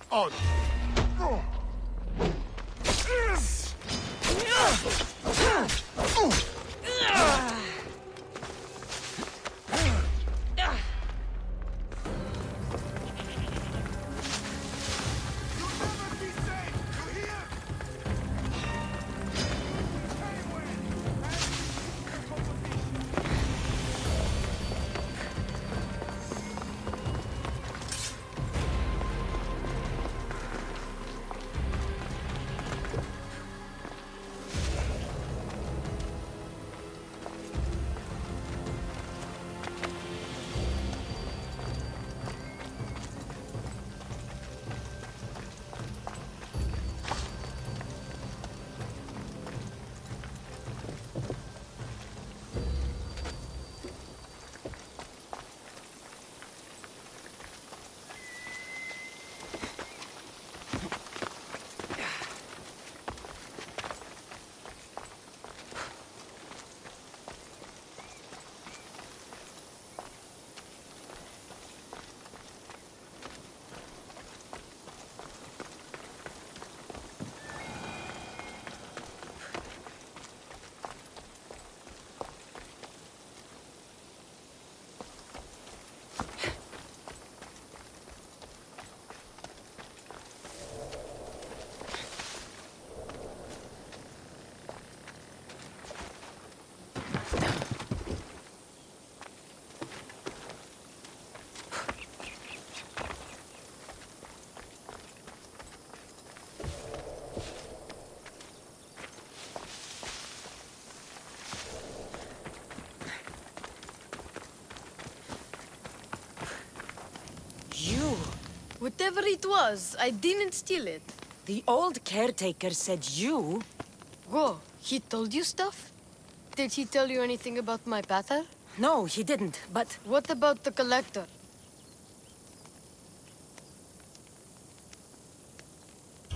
On! Whatever it was, I didn't steal it. The old caretaker said you... Whoa, he told you stuff? Did he tell you anything about my pater? No, he didn't, but... What about the collector?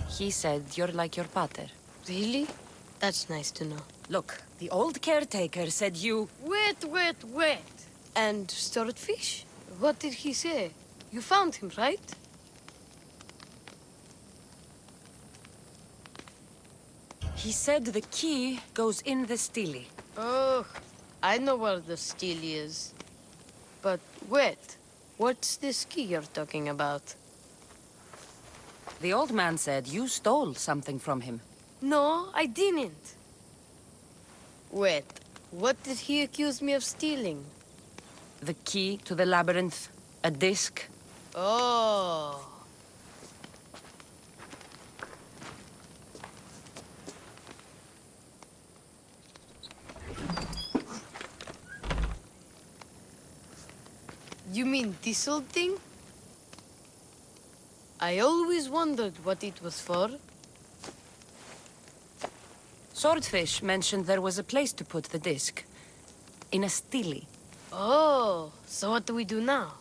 He said you're like your pater. Really? That's nice to know. Look, the old caretaker said you... Wait. And swordfish? What did he say? You found him, right? He said the key goes in the stele. Oh, I know where the steel is. But wait, what's this key you're talking about? The old man said you stole something from him. No, I didn't. Wait, what did he accuse me of stealing? The key to the labyrinth, a disc. Oh. You mean this old thing? I always wondered what it was for. Swordfish mentioned there was a place to put the disc. In a stele. Oh, so what do we do now?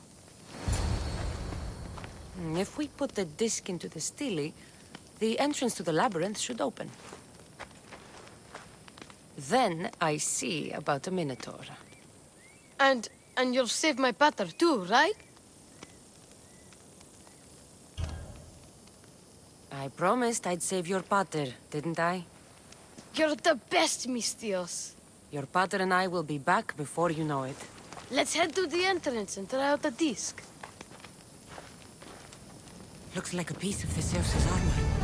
If we put the disc into the stele, the entrance to the labyrinth should open. Then I see about a minotaur. And you'll save my pater too, right? I promised I'd save your pater, didn't I? You're the best, Mistios. Your pater and I will be back before you know it. Let's head to the entrance and try out the disc. Looks like a piece of Theseus's armor.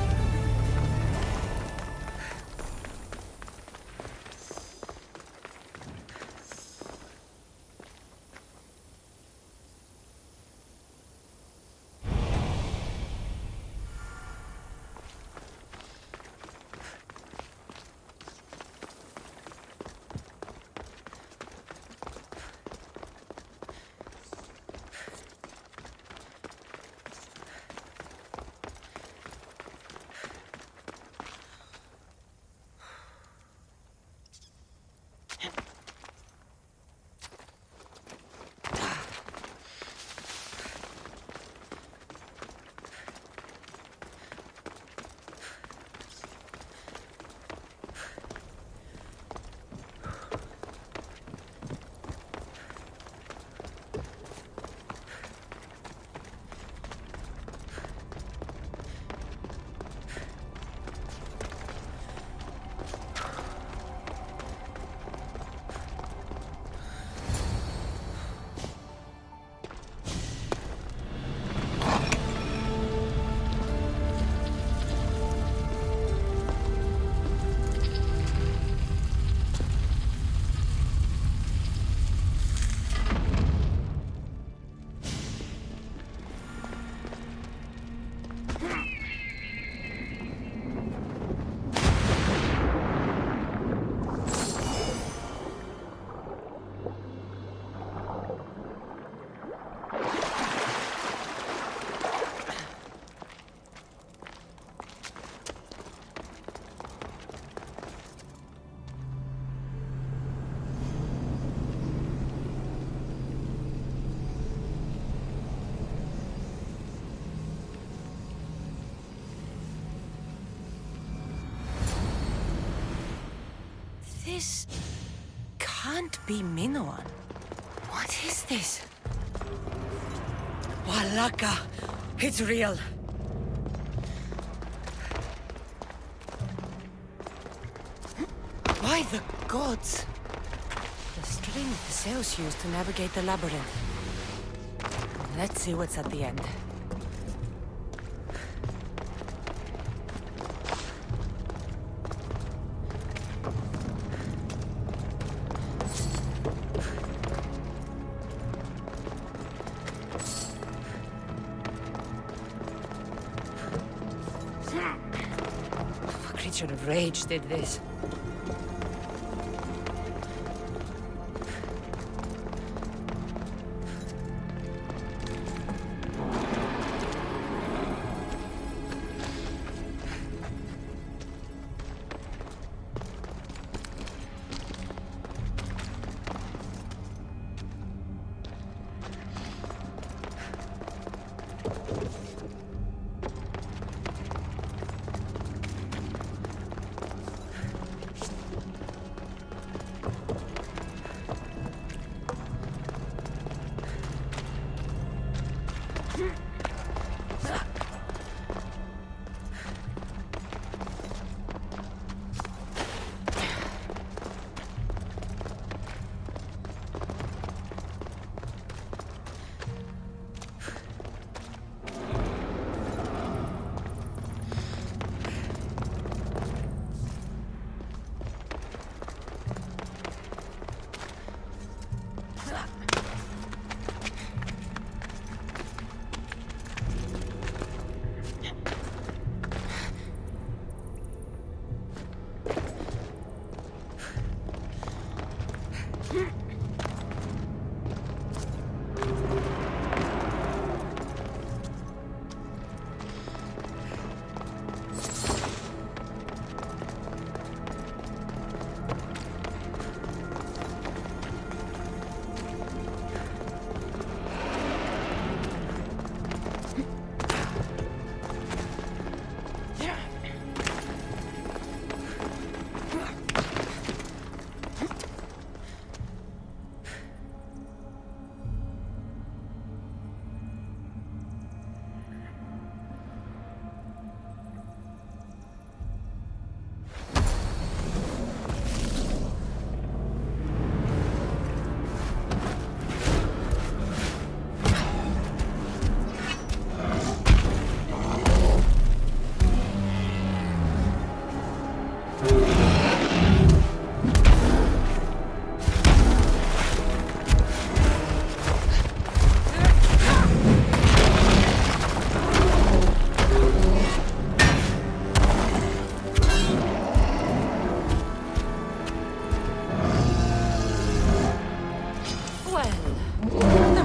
This can't be Minoan. What is this? Walaka! It's real! By the gods! The string the Zeus used to navigate the labyrinth. Let's see what's at the end. A creature of rage did this.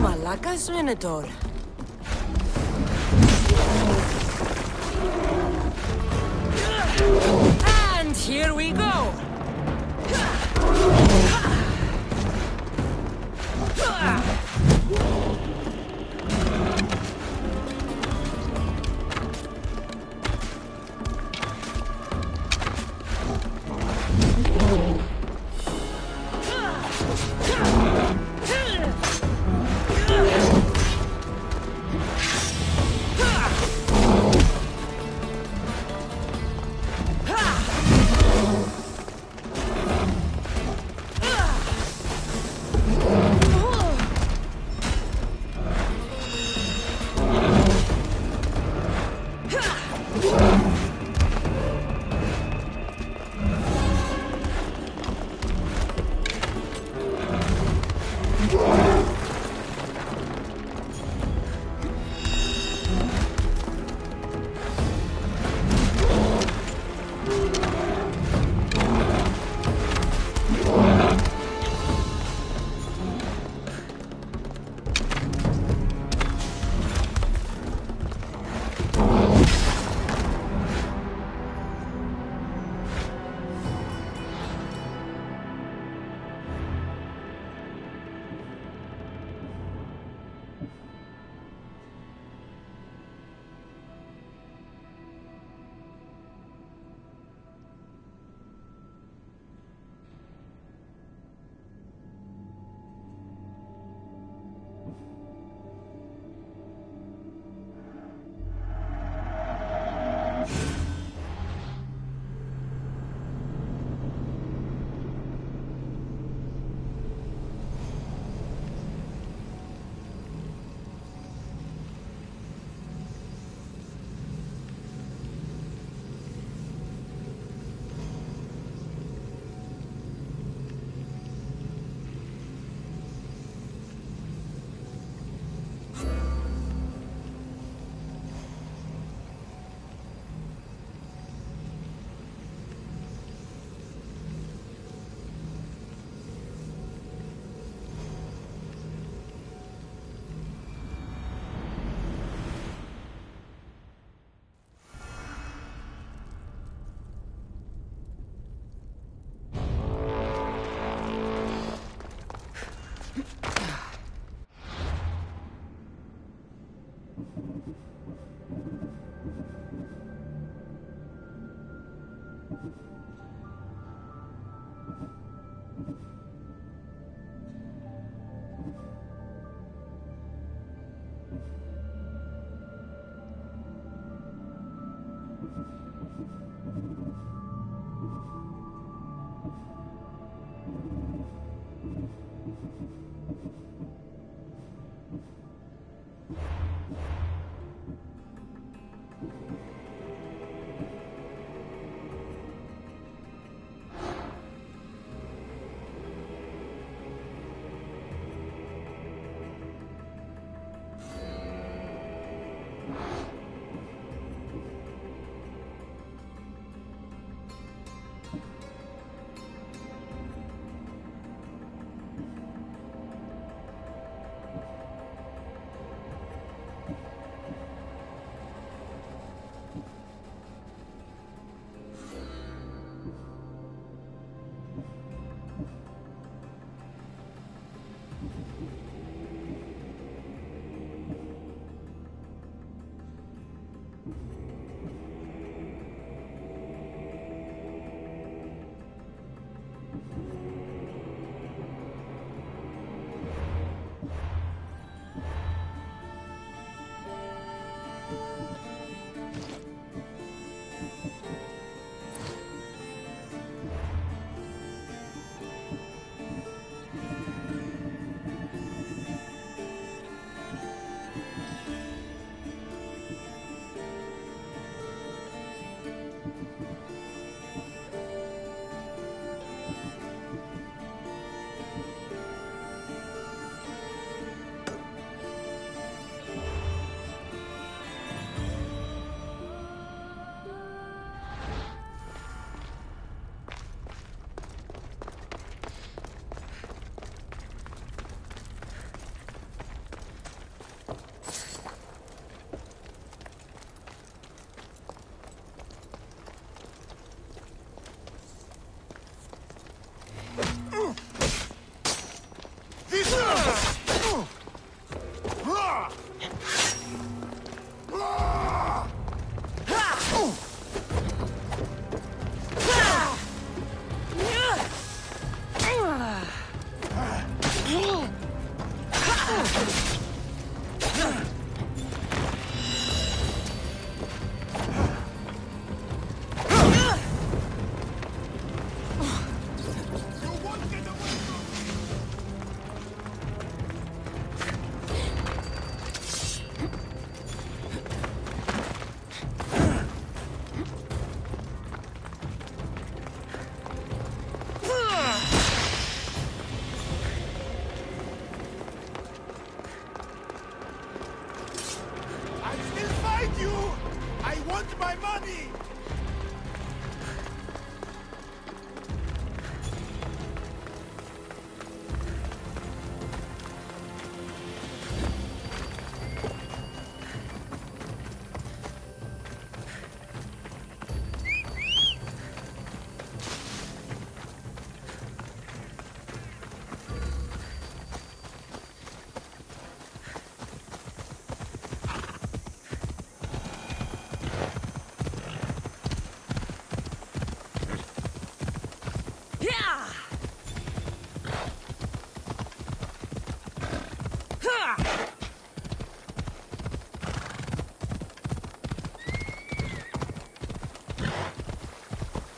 Malaka's Minotaur. And here we go!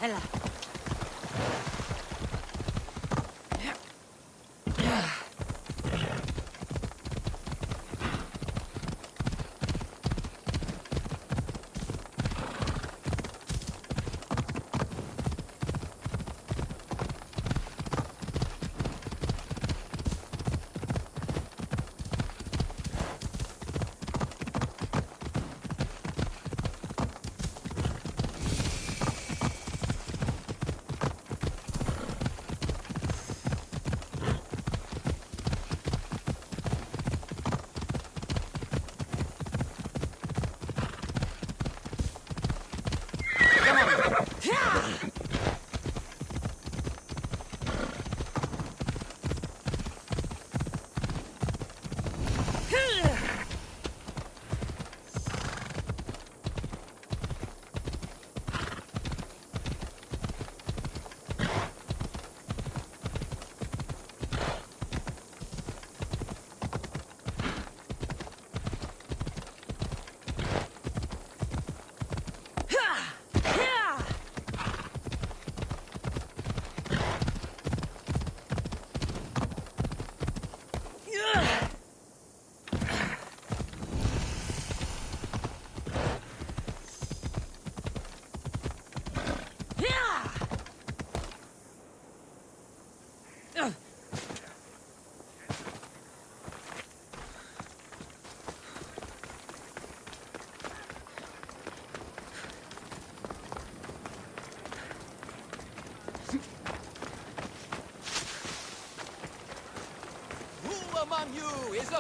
Ella.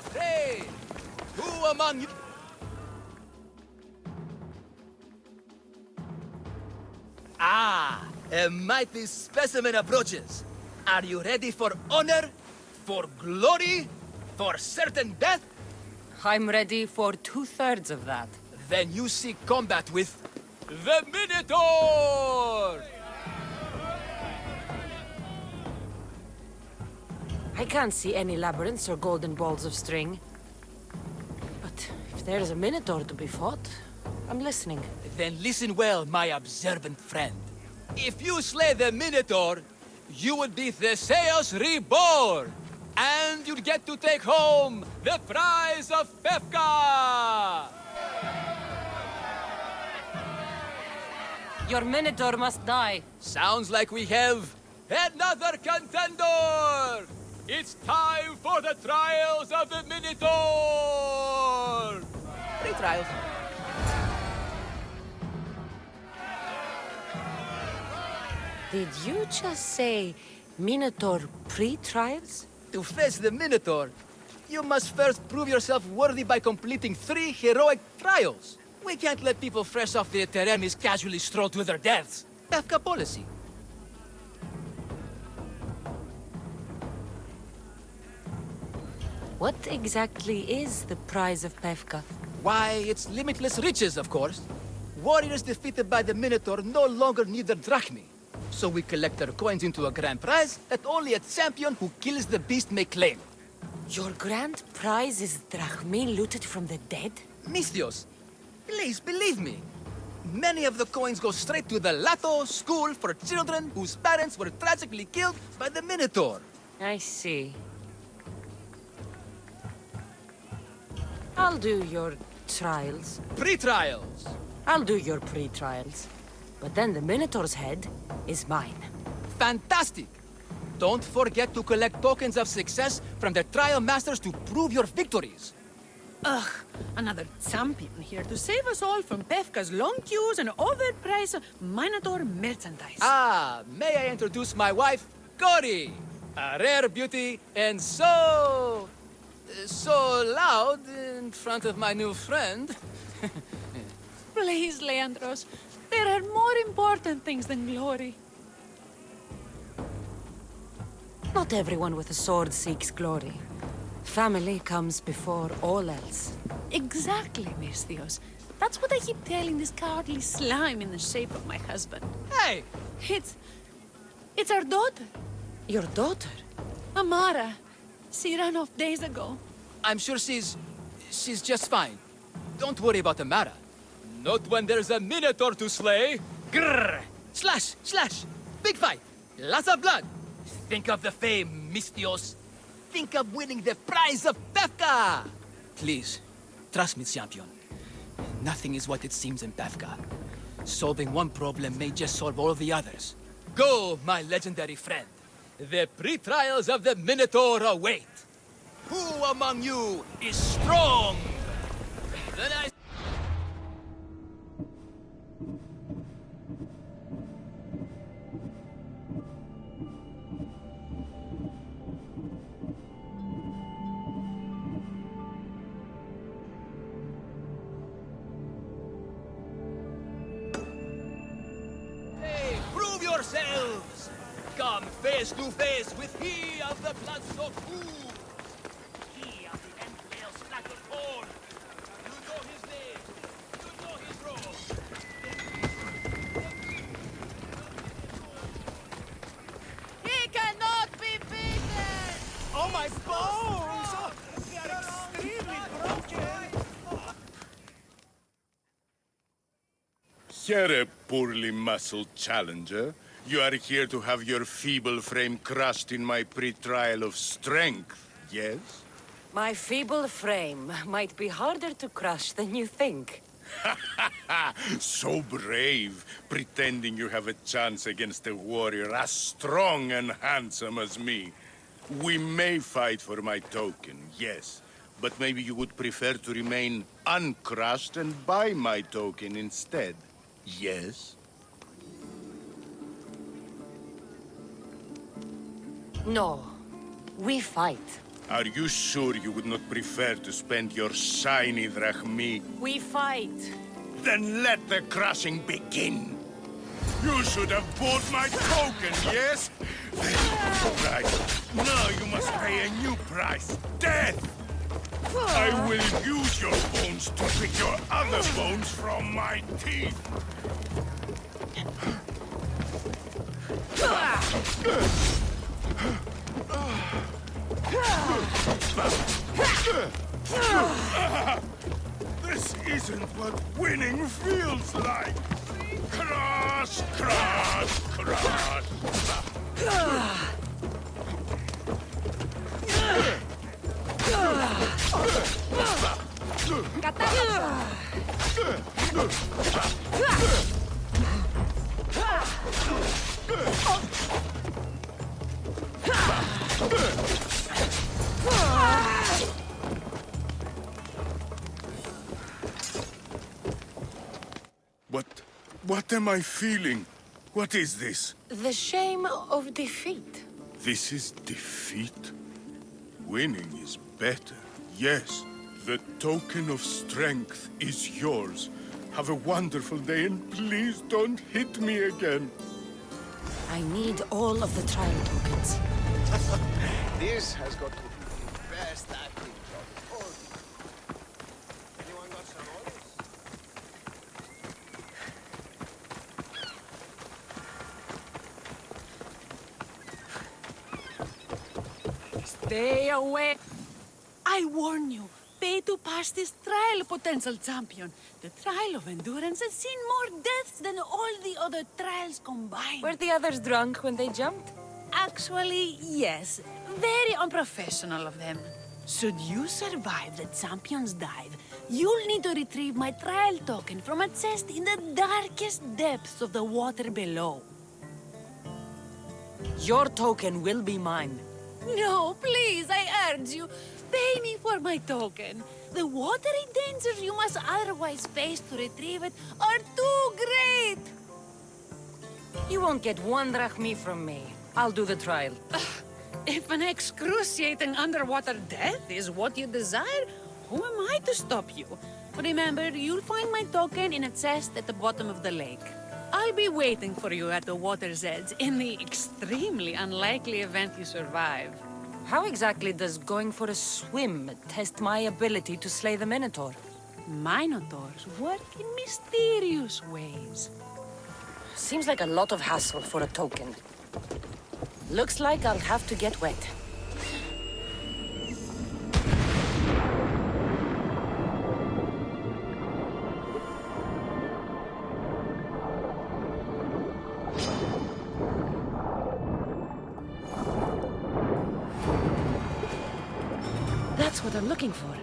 afraid? Who among you... Ah, a mighty specimen approaches. Are you ready for honor? For glory? For certain death? I'm ready for 2/3 of that. Then you seek combat with... the Minotaur! I can't see any labyrinths or golden balls of string. But if there's a Minotaur to be fought, I'm listening. Then listen well, my observant friend. If you slay the Minotaur, you would be Theseus reborn! And you'd get to take home the prize of Pefka! Your Minotaur must die. Sounds like we have another contender! It's time for the trials of the Minotaur! 3 trials. Did you just say Minotaur pre-trials? To face the Minotaur, you must first prove yourself worthy by completing 3 heroic trials. We can't let people fresh off the Teremis casually stroll to their deaths. Pefka policy. What exactly is the prize of Pefka? Why, it's limitless riches, of course. Warriors defeated by the Minotaur no longer need their drachmi. So we collect their coins into a grand prize that only a champion who kills the beast may claim. Your grand prize is drachmi looted from the dead? Misthios, please believe me. Many of the coins go straight to the Lato school for children whose parents were tragically killed by the Minotaur. I see. I'll do your trials. Pre-trials. I'll do your pre-trials. But then the Minotaur's head is mine. Fantastic! Don't forget to collect tokens of success from the trial masters to prove your victories. Ugh, another champion here to save us all from Pefka's long queues and overpriced Minotaur merchandise. Ah, may I introduce my wife, Cory? A rare beauty and so loud in front of my new friend. Please, Leandros, there are more important things than glory. Not everyone with a sword seeks glory. Family comes before all else. Exactly, Misthios. That's what I keep telling this cowardly slime in the shape of my husband. Hey! It's our daughter, Your daughter? Amara. She ran off days ago. I'm sure she's just fine. Don't worry about Amara. Not when there's a Minotaur to slay. Grrr! Slash! Slash! Big fight! Lots of blood! Think of the fame, Misthios. Think of winning the prize of Pefka! Please, trust me, champion. Nothing is what it seems in Pefka. Solving one problem may just solve all the others. Go, my legendary friend. The pre-trials of the Minotaur await. Who among you is strong? Then I... Hey, prove yourselves! Come face to face with he of the blood-soaked hooves! He of the entrail-splattered horn! You know his name! You know his role! He cannot be beaten! Oh, my bones! They are extremely broken! Here, a poorly muscled challenger. You are here to have your feeble frame crushed in my pre-trial of strength, yes? My feeble frame might be harder to crush than you think. So brave, pretending you have a chance against a warrior as strong and handsome as me. We may fight for my token, yes. But maybe you would prefer to remain uncrushed and buy my token instead, yes? No, we fight. Are you sure you would not prefer to spend your shiny drachmi? We fight. Then let the crushing begin. You should have bought my token, yes? Right. Now you must pay a new price. Death! I will use your bones to pick your other bones from my teeth. This isn't what winning feels like. Crush, crush, crush. What am I feeling? What is this? The shame of defeat. This is defeat? Winning is better, yes. The token of strength is yours. Have a wonderful day and please don't hit me again. I need all of the trial tokens. This has got to be the best acting job of all. Anyone got some orders? Stay away. I warn you, pay to pass this trial, potential champion. The trial of endurance has seen more deaths than all the other trials combined. Were the others drunk when they jumped? Actually, yes. Very unprofessional of them. Should you survive the champion's dive, you'll need to retrieve my trial token from a chest in the darkest depths of the water below. Your token will be mine. No, please, I urge you. Pay me for my token. The watery dangers you must otherwise face to retrieve it are too great. You won't get one drachmi from me. I'll do the trial. If an excruciating underwater death is what you desire, who am I to stop you? Remember, you'll find my token in a chest at the bottom of the lake. I'll be waiting for you at the water's edge in the extremely unlikely event you survive. How exactly does going for a swim test my ability to slay the Minotaur? Minotaurs work in mysterious ways. Seems like a lot of hassle for a token. Looks like I'll have to get wet. That's what I'm looking for.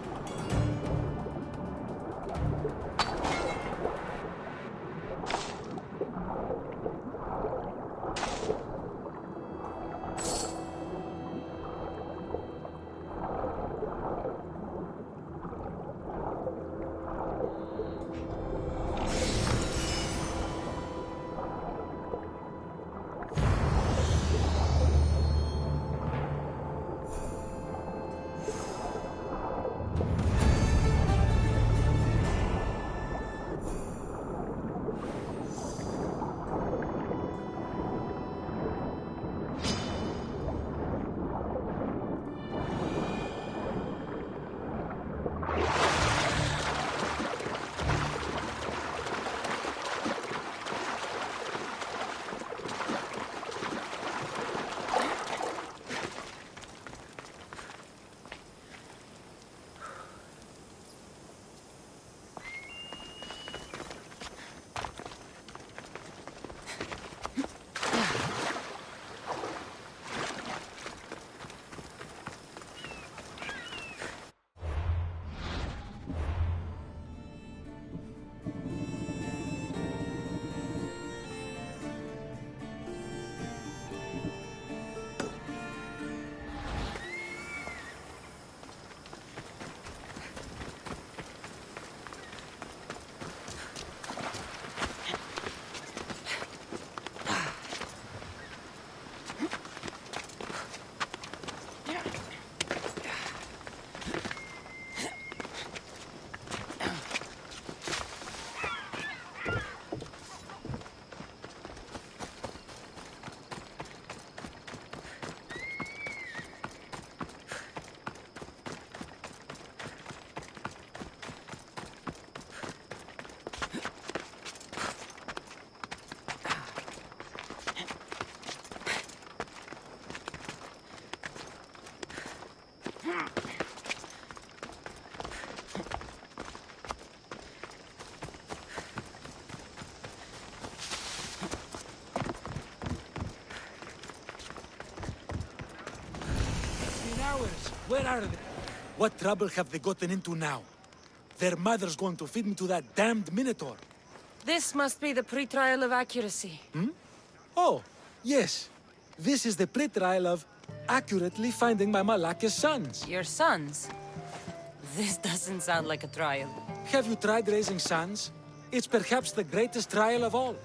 Where are they? What trouble have they gotten into now? Their mother's going to feed me to that damned Minotaur. This must be the pre-trial of accuracy. Oh, yes. This is the pre-trial of accurately finding my Malaka's sons. Your sons? This doesn't sound like a trial. Have you tried raising sons? It's perhaps the greatest trial of all.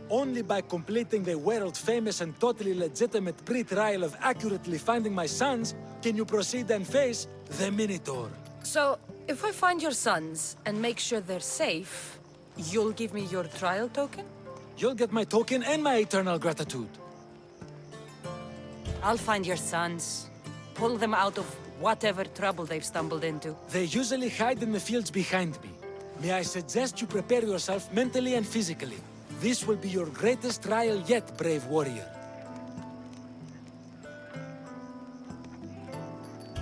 Only by completing the world-famous and totally legitimate pre-trial of accurately finding my sons can you proceed and face the Minotaur. So, if I find your sons and make sure they're safe, you'll give me your trial token? You'll get my token and my eternal gratitude. I'll find your sons. Pull them out of whatever trouble they've stumbled into. They usually hide in the fields behind me. May I suggest you prepare yourself mentally and physically. This will be your greatest trial yet, brave warrior.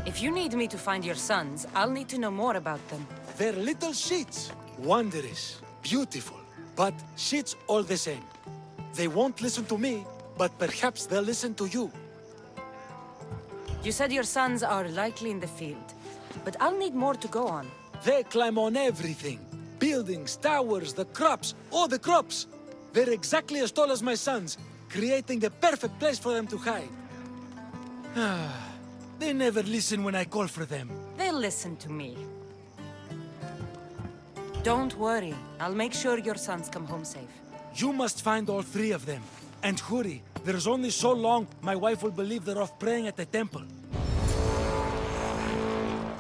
If you need me to find your sons, I'll need to know more about them. They're little sheets. Wondrous, beautiful, but sheets all the same. They won't listen to me, but perhaps they'll listen to you. You said your sons are likely in the field, but I'll need more to go on. They climb on everything. Buildings, towers, the crops, all the crops. They're exactly as tall as my sons, creating the perfect place for them to hide. They never listen when I call for them. They'll listen to me. Don't worry. I'll make sure your sons come home safe. You must find all three of them. And hurry, there's only so long my wife will believe they're off praying at the temple.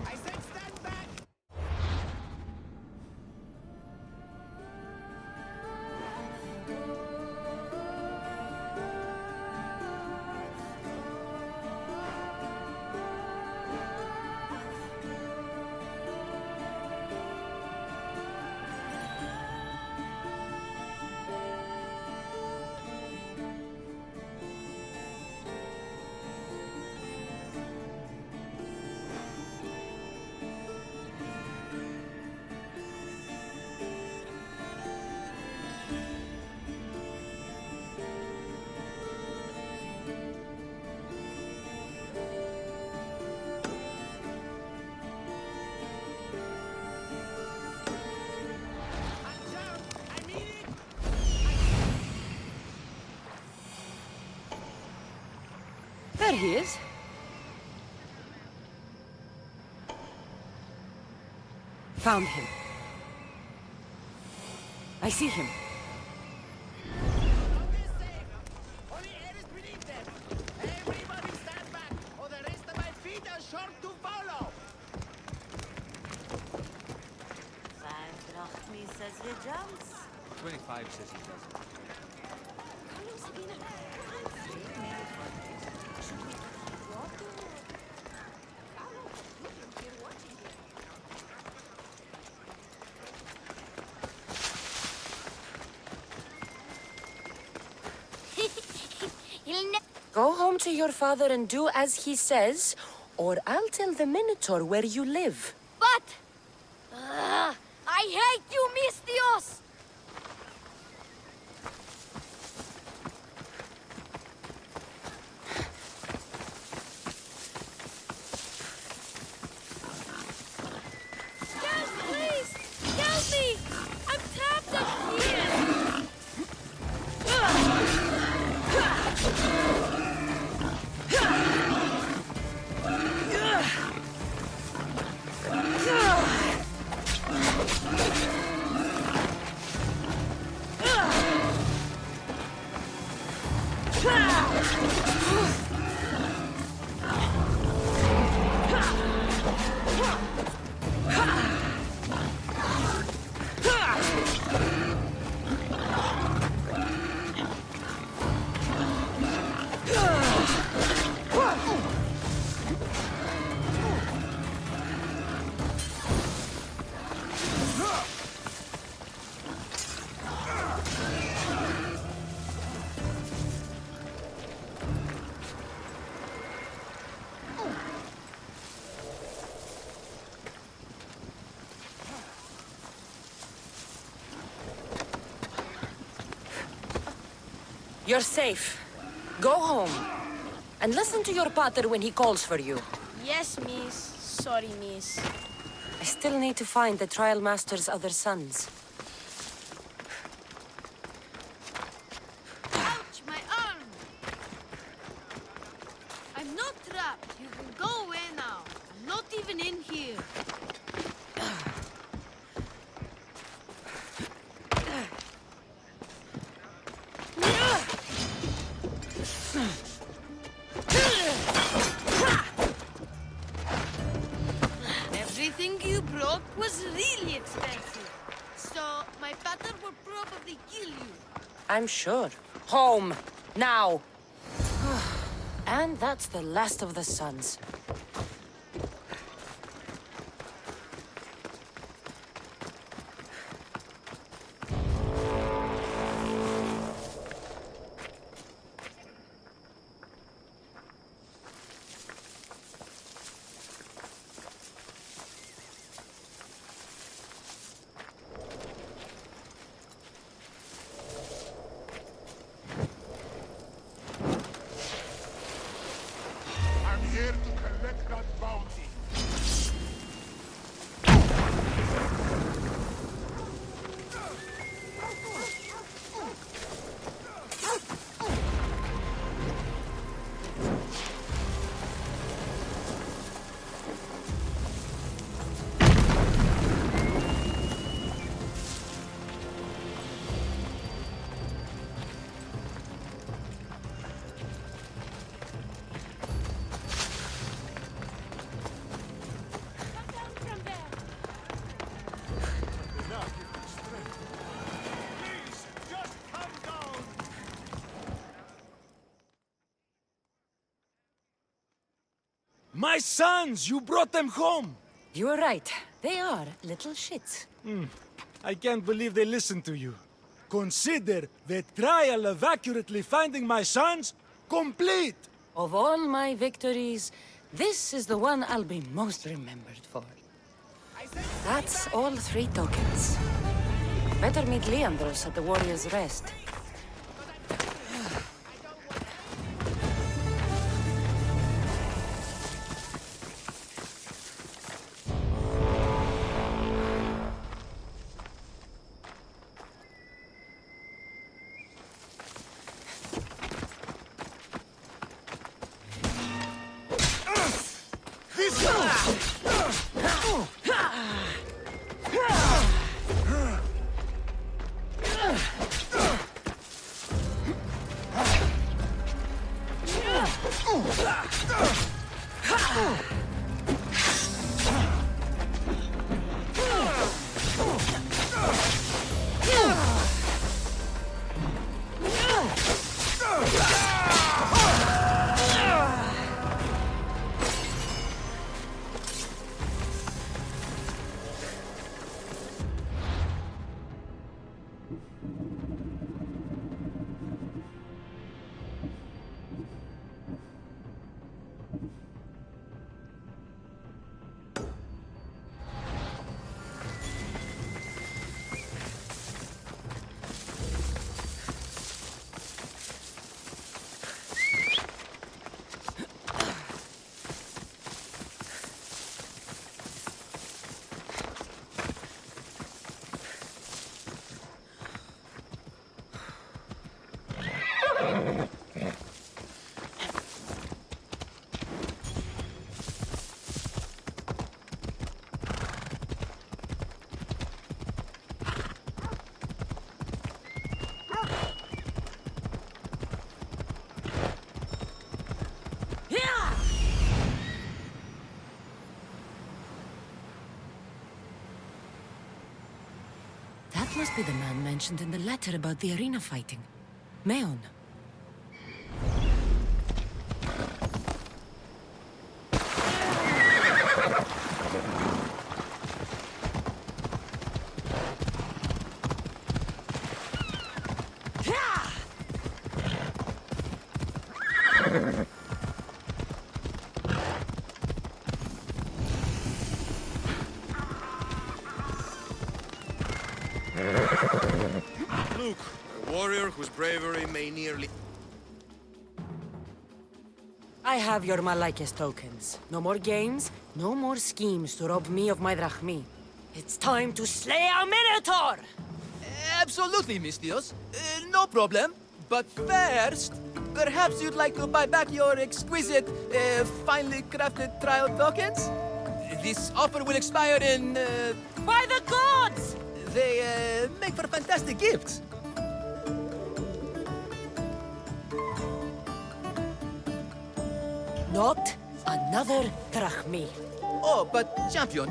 I said stand back! There he is. Found him. I see him. Only Ares beneath them! Everybody stand back, or the rest of my feet are short to follow! 5 drachmi says he jumps. 25 says he doesn't. Go home to your father and do as he says, or I'll tell the Minotaur where you live. But... I hate you, Mistios! Help, please! Help me! I'm trapped up here! You're safe. Go home. And listen to your pater when he calls for you. Yeah, Yes, miss. Sorry, miss. I still need to find the Trial Master's other sons. Ouch, my arm! I'm not trapped. You can go away now. I'm not even in here. Everything you broke was really expensive. So my pater will probably kill you. I'm sure. Home! Now! And that's the last of the sons. I'm here to collect that bounty. My sons! You brought them home! You were right. They are little shits. I can't believe they listened to you. Consider the trial of accurately finding my sons complete! Of all my victories, this is the one I'll be most remembered for. That's all 3 tokens. Better meet Leandros at the Warrior's Rest. That must be the man mentioned in the letter about the arena fighting. Meon. Look, a warrior whose bravery may nearly... I have your Malaikis tokens. No more games, no more schemes to rob me of my drachmi. It's time to slay our Minotaur! Absolutely, Mistios. No problem. But first, perhaps you'd like to buy back your exquisite, finely crafted trial tokens? This offer will expire in, By the gods! They, make for fantastic gifts. Not another drachmi. Oh, but, champion,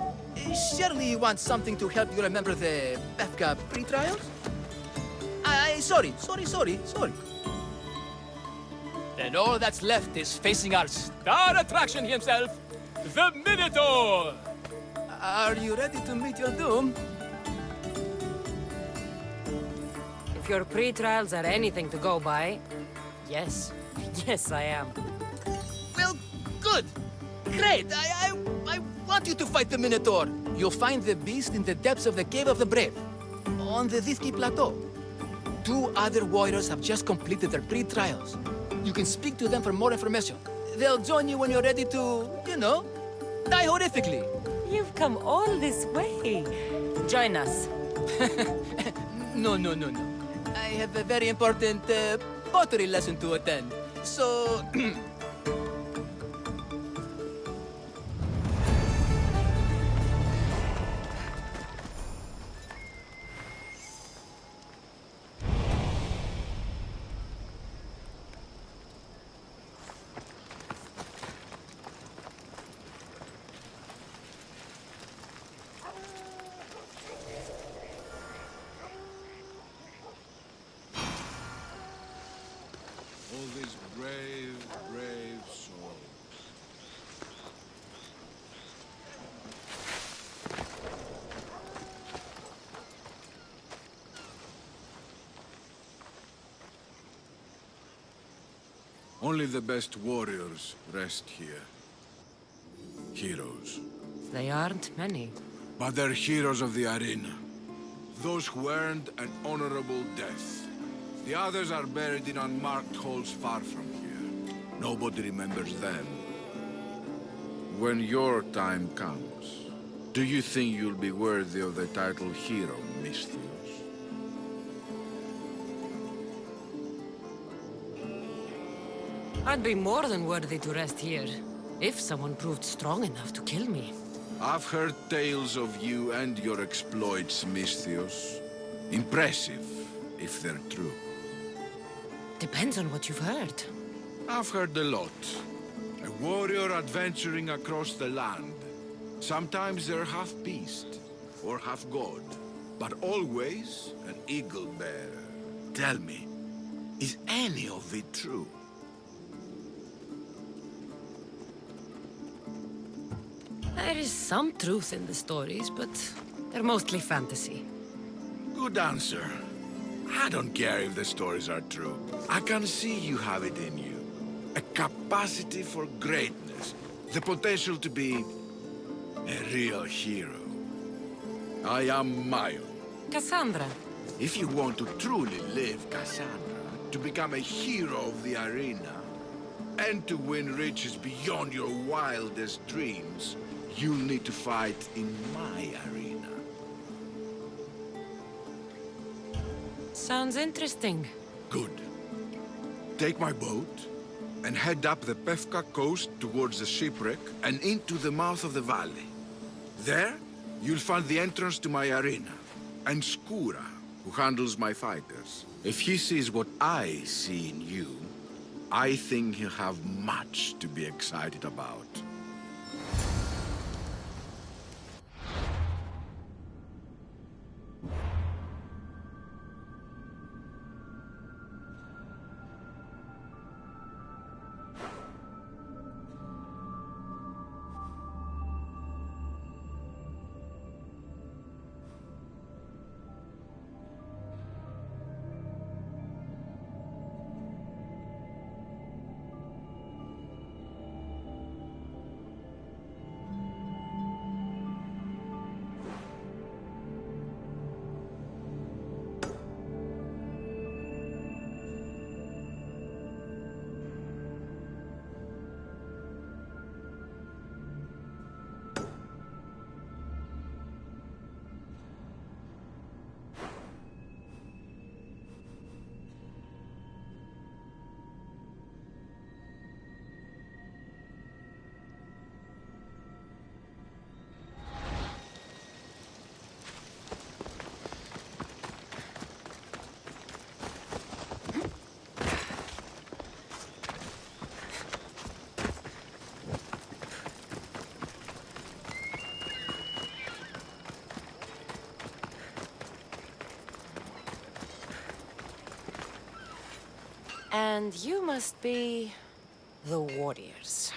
surely you want something to help you remember the Befka pre-trials? Sorry. Then all that's left is facing our star attraction himself, the Minotaur! Are you ready to meet your doom? If your pre-trials are anything to go by, yes. Yes, I am. Well, good! Great! I want you to fight the Minotaur. You'll find the beast in the depths of the Cave of the Brave, on the Thithki Plateau. 2 other warriors have just completed their pre-trials. You can speak to them for more information. They'll join you when you're ready to, die horrifically. You've come all this way. Join us. No. I have a very important pottery lesson to attend. So, All these brave souls. Only the best warriors rest here. Heroes. They aren't many. But they're heroes of the arena. Those who earned an honorable death. The others are buried in unmarked holes far from here. Nobody remembers them. When your time comes, do you think you'll be worthy of the title hero, Misthios? I'd be more than worthy to rest here, if someone proved strong enough to kill me. I've heard tales of you and your exploits, Misthios. Impressive, if they're true. Depends on what you've heard. I've heard a lot. A warrior adventuring across the land. Sometimes they're half beast, or half god, but always an eagle bearer. Tell me, is any of it true? There is some truth in the stories, but they're mostly fantasy. Good answer. I don't care if the stories are true. I can see you have it in you. A capacity for greatness. The potential to be a real hero. I am Mayo. Cassandra. If you want to truly live, Cassandra, to become a hero of the arena, and to win riches beyond your wildest dreams, you'll need to fight in my arena. Sounds interesting. Good. Take my boat and head up the Pefka coast towards the shipwreck and into the mouth of the valley. There, you'll find the entrance to my arena, and Skura, who handles my fighters. If he sees what I see in you, I think he'll have much to be excited about. And you must be the warriors.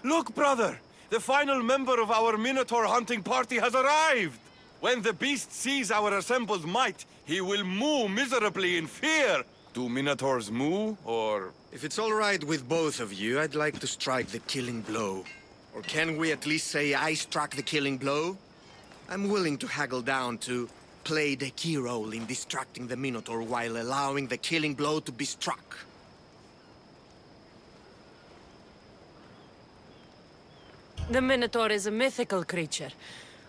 Look, brother! The final member of our Minotaur hunting party has arrived! When the beast sees our assembled might, he will moo miserably in fear. Do Minotaurs moo, or... If it's all right with both of you, I'd like to strike the killing blow. Or can we at least say I struck the killing blow? I'm willing to haggle down to play the key role in distracting the Minotaur while allowing the killing blow to be struck. The Minotaur is a mythical creature.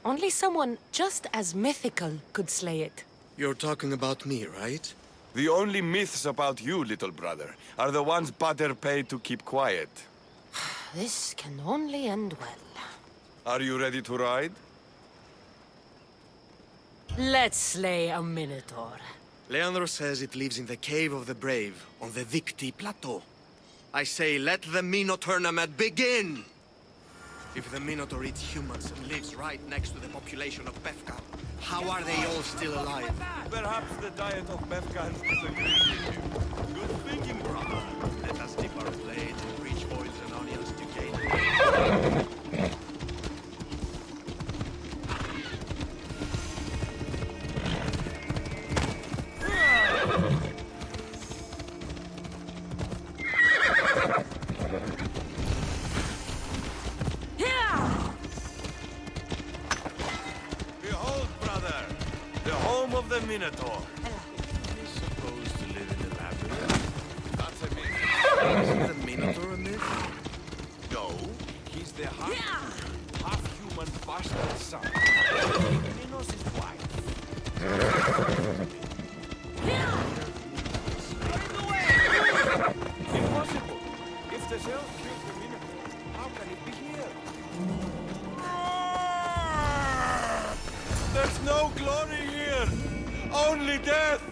Only someone just as mythical could slay it. You're talking about me, right? The only myths about you, little brother, are the ones Pater paid to keep quiet. This can only end well. Are you ready to ride? Let's slay a Minotaur. Leandro says it lives in the Cave of the Brave, on the Victi Plateau. I say, let the Mino tournament begin! If the Minotaur eats humans and lives right next to the population of Befka, how are they all still alive? Perhaps the diet of Befkans disagrees with you. Good thinking, brother. Let us dip our blades in rich oils and onions to gain... Behold, brother, the home of the Minotaur. He's supposed to live in the labyrinth. That's a myth. Isn't the Minotaur a myth? No, he's the half-human bastard son. Minos his wife. Impossible! If the Zeus killed the Minotaur, how can it be here? There's no glory here! Only death!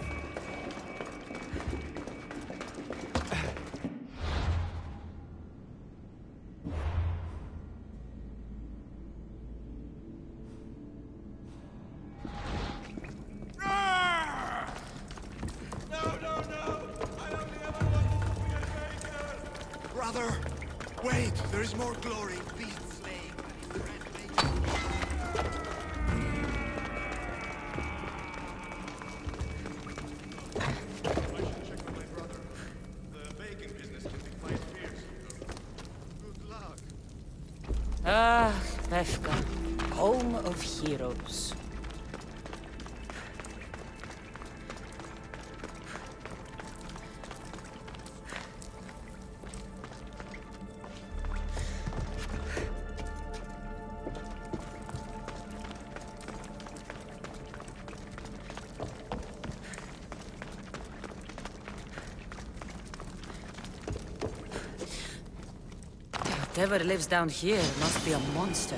Brother, wait, there is more glory in beast slaying than in bread making. I should check on my brother. The baking business can be quite fierce. Good luck. Ah, Befka, home of heroes. Whatever lives down here must be a monster.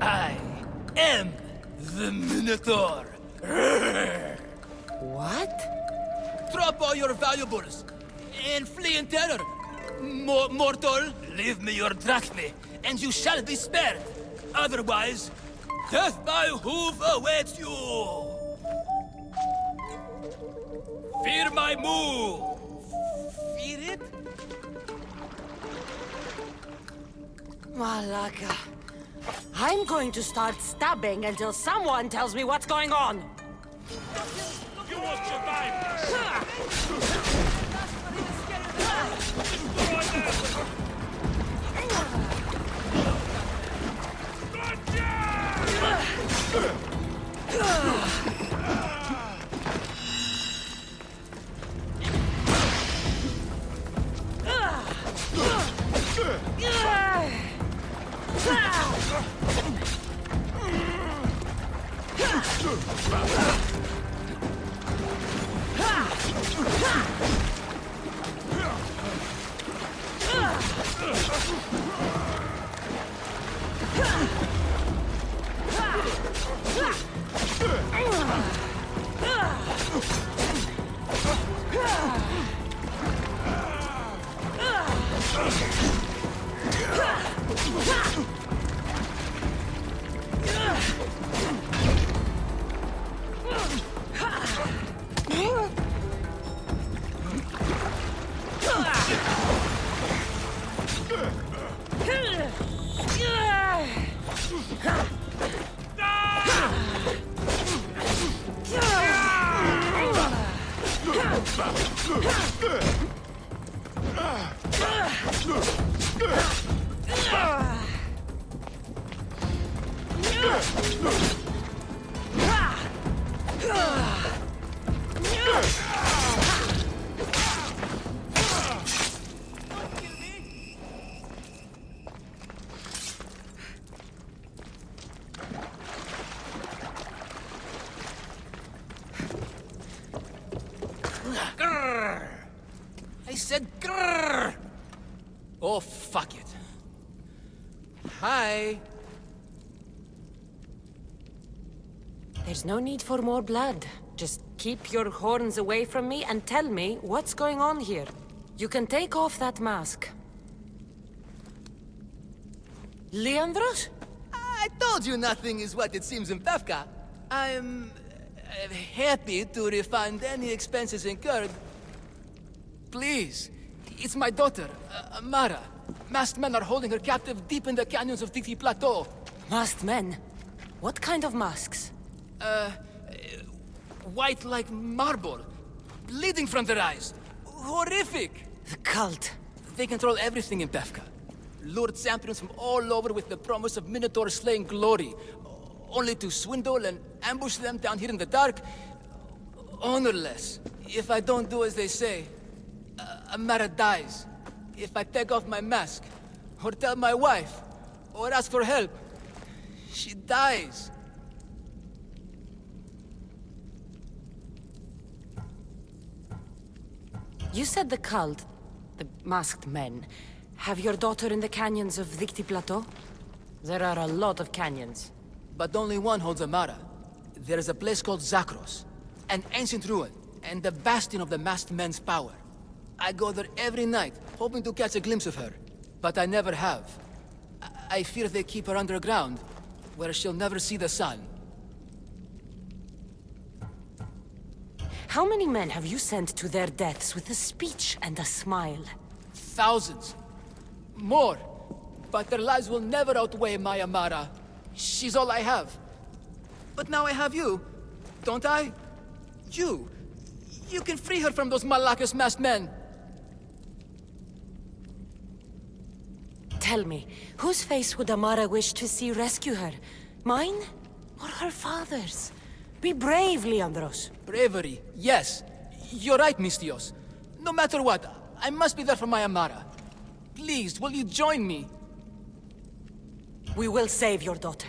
I am the Minotaur. What? Drop all your valuables and flee in terror. Mortal, leave me your drachme, and you shall be spared. Otherwise, death by hoof awaits you. Fear my move. Fear it? Malaka. I'm going to start stabbing until someone tells me what's going on. You won't survive! Ha! Grrr. I said grrr. Oh, fuck it. Hi. There's no need for more blood. Just keep your horns away from me and tell me what's going on here. You can take off that mask. Leandros? I told you nothing is what it seems in Pevka. I'm happy to refund any expenses incurred. Please, it's my daughter, Mara. Masked men are holding her captive deep in the canyons of Dikti Plateau. Masked men? What kind of masks? White like marble, bleeding from their eyes. Horrific! The cult. They control everything in Pevka. Lured champions from all over with the promise of Minotaur slaying glory, only to swindle and ambush them down here in the dark. Honorless. If I don't do as they say, Amara dies. If I take off my mask, or tell my wife, or ask for help, she dies. You said the cult, the masked men, have your daughter in the canyons of Dikti Plateau? There are a lot of canyons. But only one holds Amara. There is a place called Zakros, an ancient ruin, and the bastion of the masked men's power. I go there every night, hoping to catch a glimpse of her. But I never have. I fear they keep her underground, where she'll never see the sun. How many men have you sent to their deaths with a speech and a smile? Thousands. More. But their lives will never outweigh my Amara. She's all I have. But now I have you, don't I? You. You can free her from those Malakas masked men. Tell me, whose face would Amara wish to see rescue her? Mine? Or her father's? Be brave, Leandros. Bravery, yes. You're right, Mistios. No matter what, I must be there for my Amara. Please, will you join me? We will save your daughter.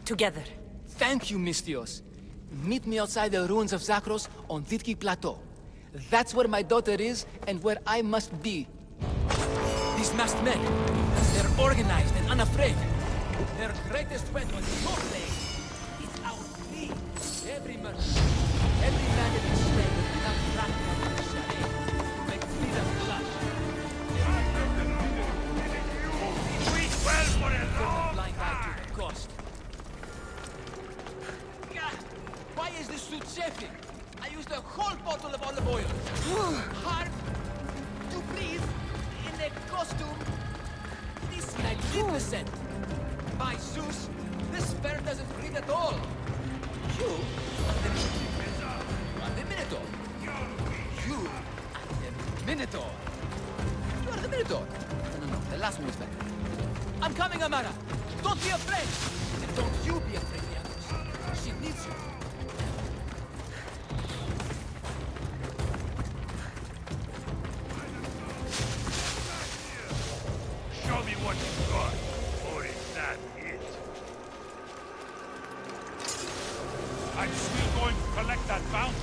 Together. Thank you, Mistios. Meet me outside the ruins of Zakros on Ditki Plateau. That's where my daughter is and where I must be. These masked men, they're organized and unafraid. Their greatest weapon is no blade. It's our greed. Every murder, every man that is slain will become practical in the chalet. Make freedom blood. We well for a long blind eye to the cost. God, why is this suit chafing? I used a whole bottle of olive oil. Hard to breathe in a costume this magnificent. By Zeus, this spare doesn't breathe at all. You are the Minotaur. You are the Minotaur. You are the Minotaur. No, the last one was better. I'm coming, Amara. Don't be afraid. And don't you be afraid, Leandros. She needs you. Show me what you've got, or is that it? I'm still going to collect that bounty.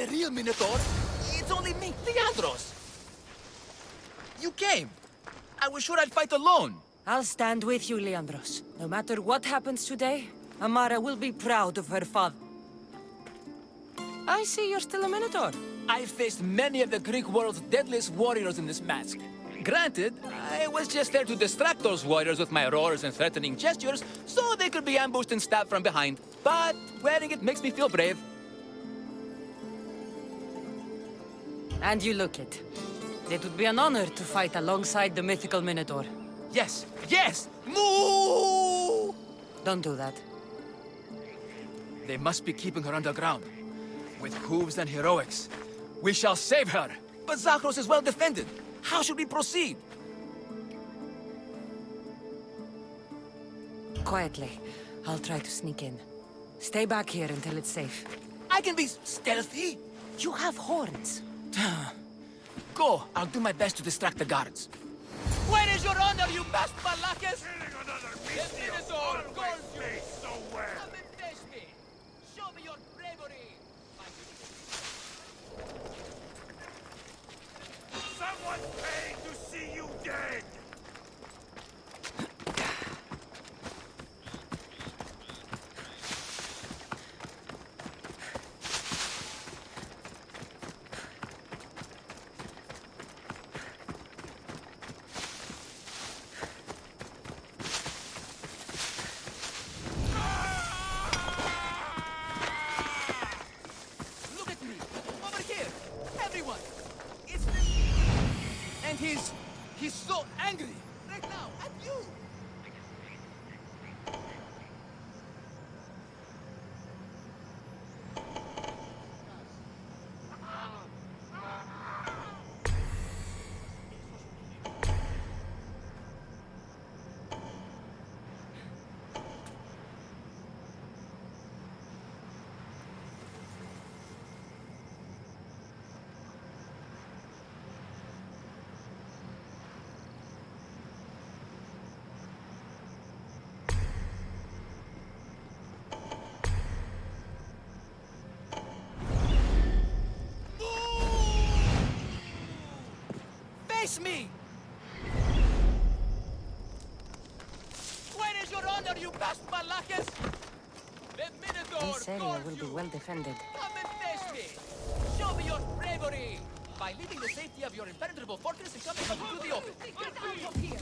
a real Minotaur. It's only me, Leandros. You came. I was sure I'd fight alone. I'll stand with you, Leandros. No matter what happens today, Amara will be proud of her father. I see you're still a Minotaur. I've faced many of the Greek world's deadliest warriors in this mask. Granted, I was just there to distract those warriors with my roars and threatening gestures, so they could be ambushed and stabbed from behind. But wearing it makes me feel brave. And you look it. It would be an honor to fight alongside the mythical Minotaur. Yes, yes! Moo! Don't do that. They must be keeping her underground. With hooves and heroics. We shall save her! But Zakros is well defended. How should we proceed? Quietly. I'll try to sneak in. Stay back here until it's safe. I can be stealthy. You have horns. Go, I'll do my best to distract the guards. Where is your honor, you best Malakis? The Minotaur calls you! Come and face me! Show me your bravery! Someone paid to see you dead! Look at me! Over here! Everyone! It's the... And he's so angry! Right now, at you! Face me! Where is your honor, you best Malakis? The Minotaur This area calls will be you! well defended. Come and face me! Show me your bravery! By leaving the safety of your impenetrable fortress and coming out into the open. Get out of here!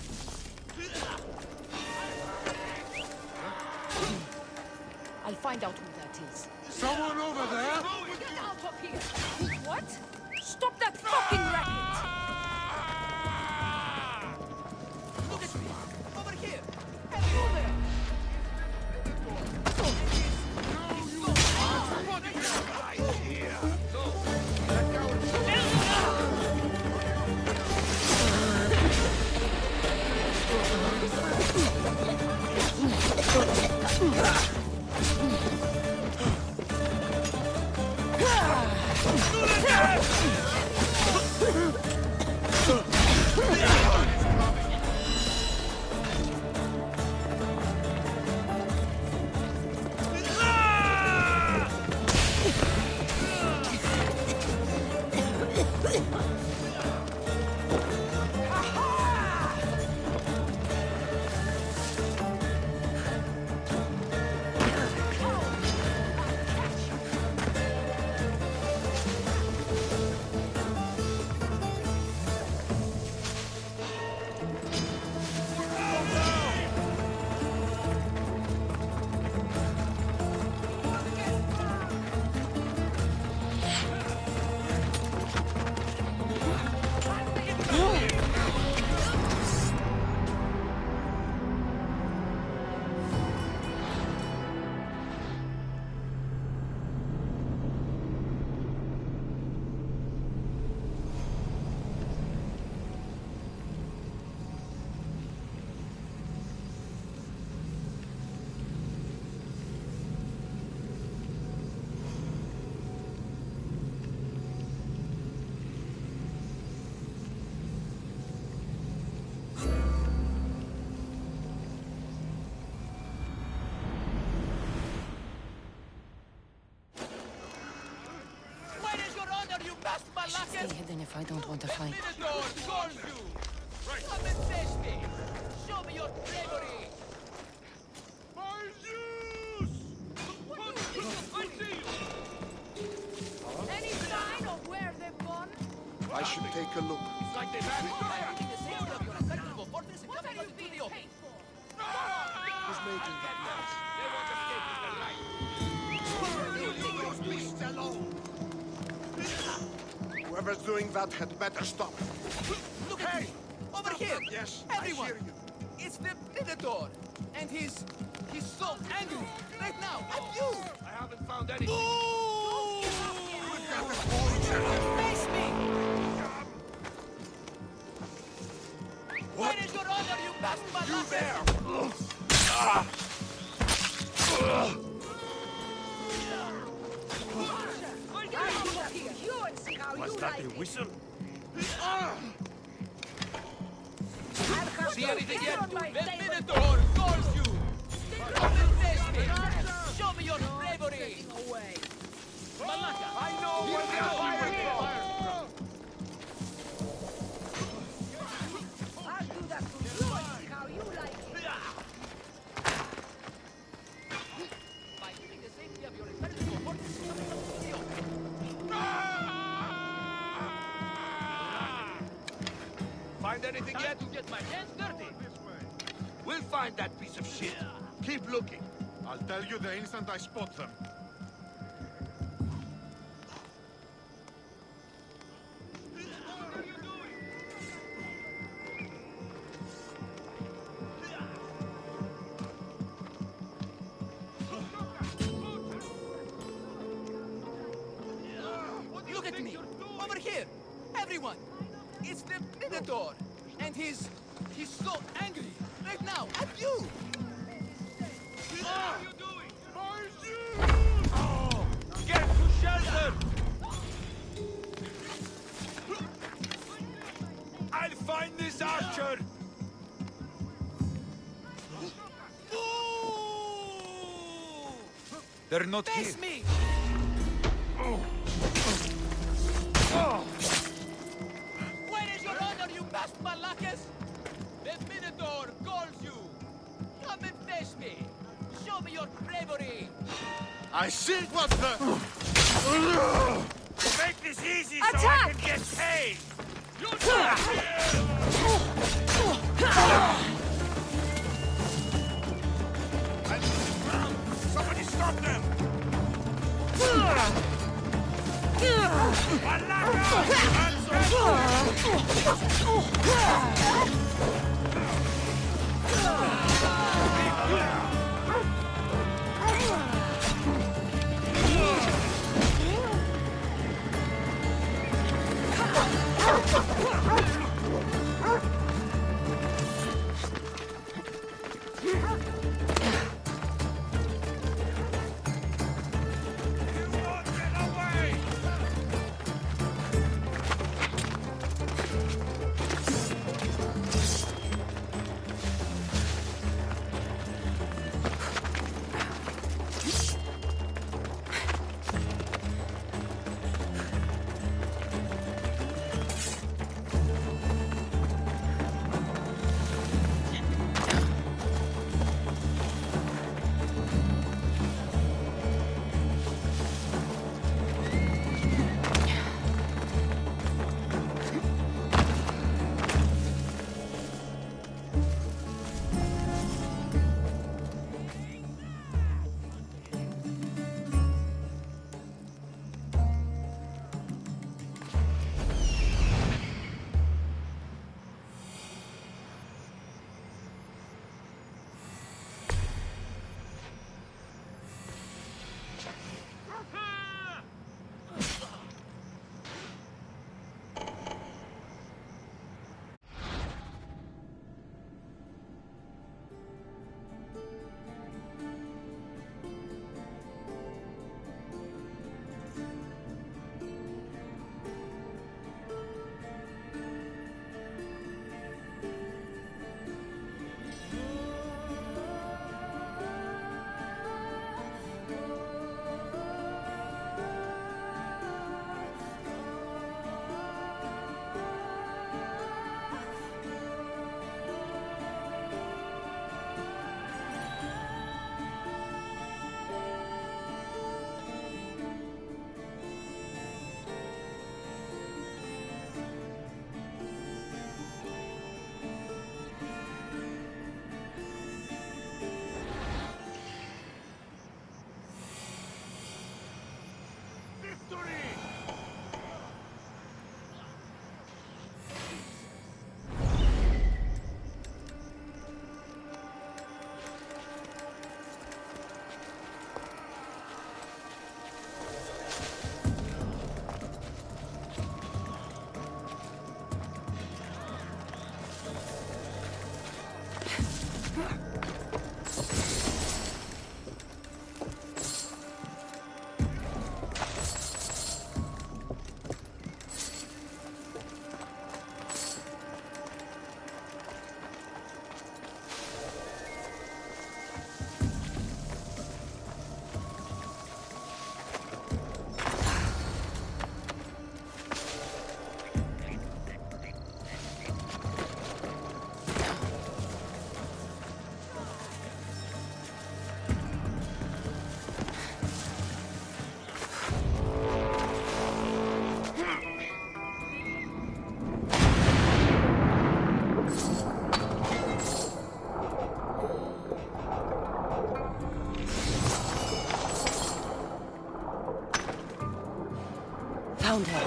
I'll find out who that is. Someone over there? Get out of here! What? Stop that fucking racket! Look at me! Over here! And you there! I should stay hidden if I don't want to fight. Minotaur calls you! Come and face me! Show me your bravery! I see you! Any sign of where they've gone? I should take a look. It's like they've had taking the safety of your impenetrable fortress and coming out into the open. Who's making that noise? They want to stay with the light. Leave those beasts alone! Whoever's doing that had better stop. Look at me! Over here! Yes, Everyone! I hear you. It's the Minotaur! And he's so angry right now at you! I haven't found anything. Face me! Where is your honor, you bastard? You there! Was that a whistle? See anything yet? The Minotaur calls you! Come and face me! Show me your bravery! Malaka! I know where they're firing from! I'll do that to you and see how you like it. By keeping the safety of your impenetrable fortress coming up to the open. Find anything Time yet? to get my hands dirty! We'll find that piece of shit. Keep looking. I'll tell you the instant I spot them. Look at me! Over here! Everyone! It's the Minotaur! And he's so angry right now at you! What are you doing? Get to shelter! I'll find this archer! They're not here. Face me! Where is your honor, you best Malakas? The Minotaur calls you! Come and face me! Show me your bravery! I see what the... Make this easy so I can get paid! Somebody stop them! Found her.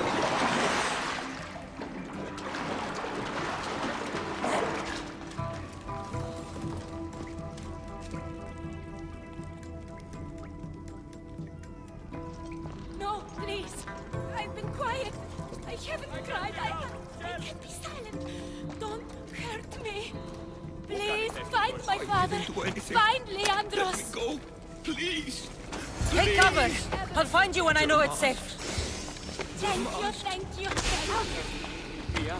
No, please. I've been quiet. I haven't cried. I can't be silent. Don't hurt me. Please, find my father. Find Leandros. Go, please. Take cover. I'll find you when I know it's safe. Thank you, thank you, thank you.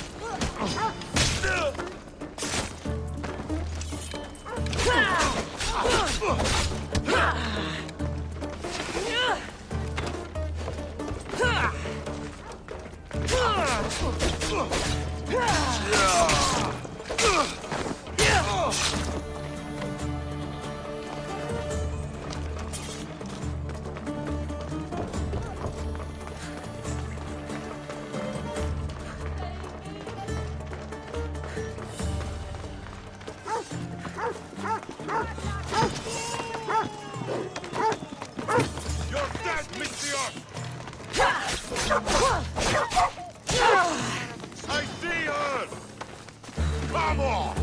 You're dead, Mister! I see her! Come on!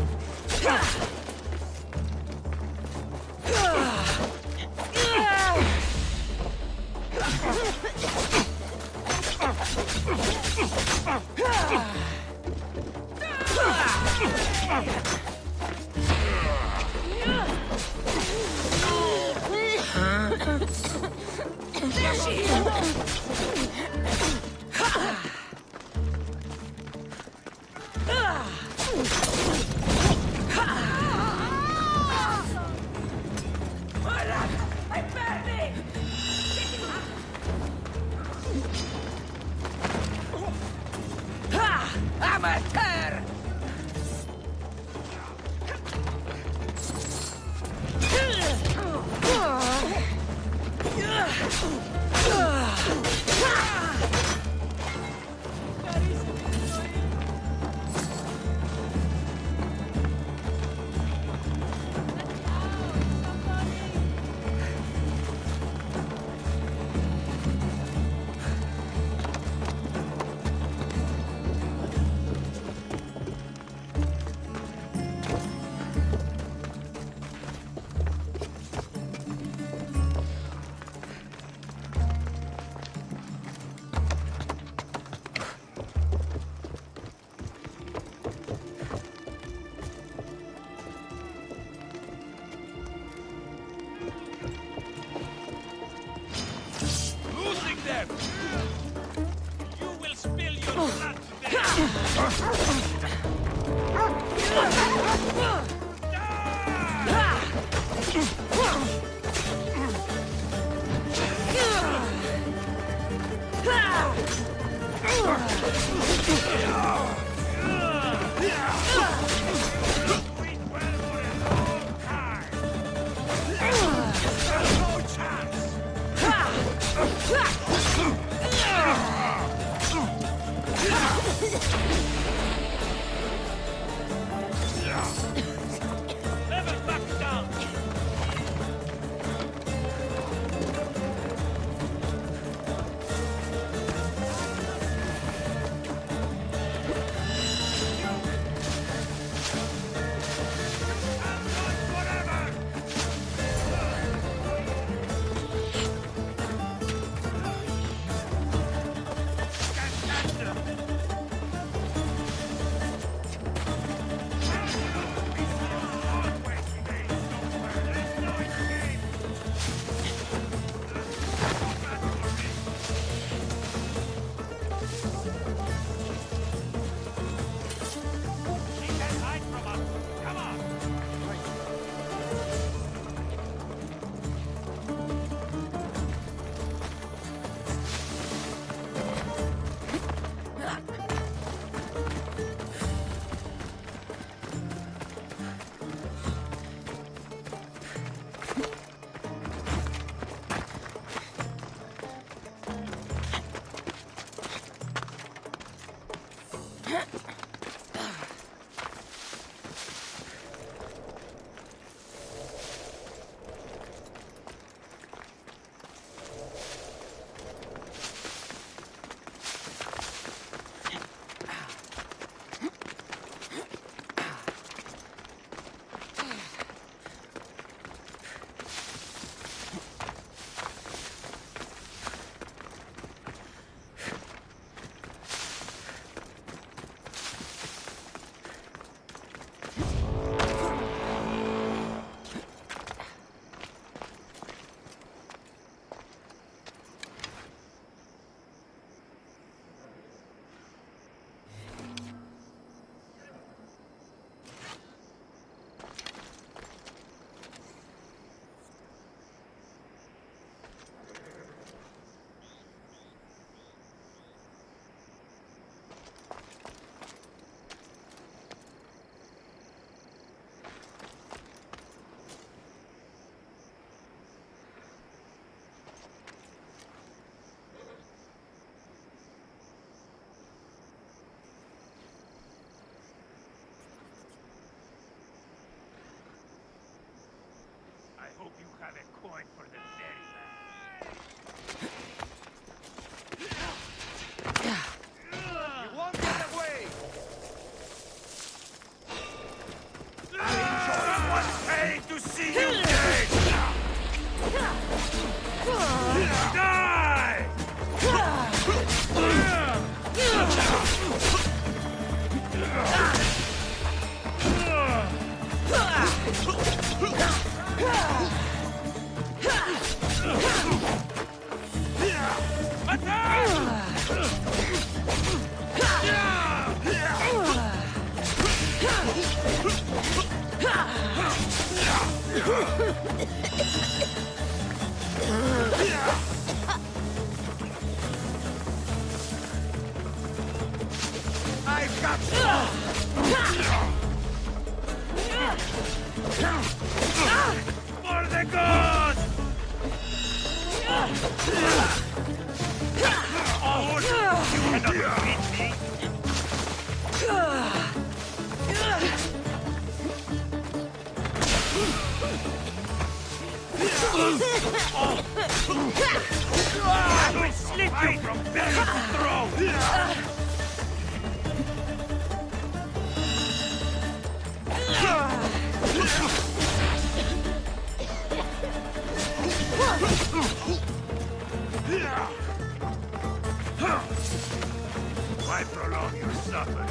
hope you have a coin for the very man. You won't get away! Enjoy what's paid to see you dead! Die! I've got for the gods! Oh, you cannot beat me! I will slit you from belly to throat! Why prolong your suffering?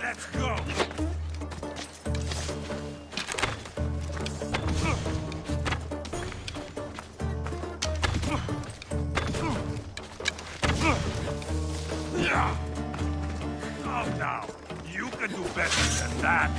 Let's go! Calm down. You can do better than that.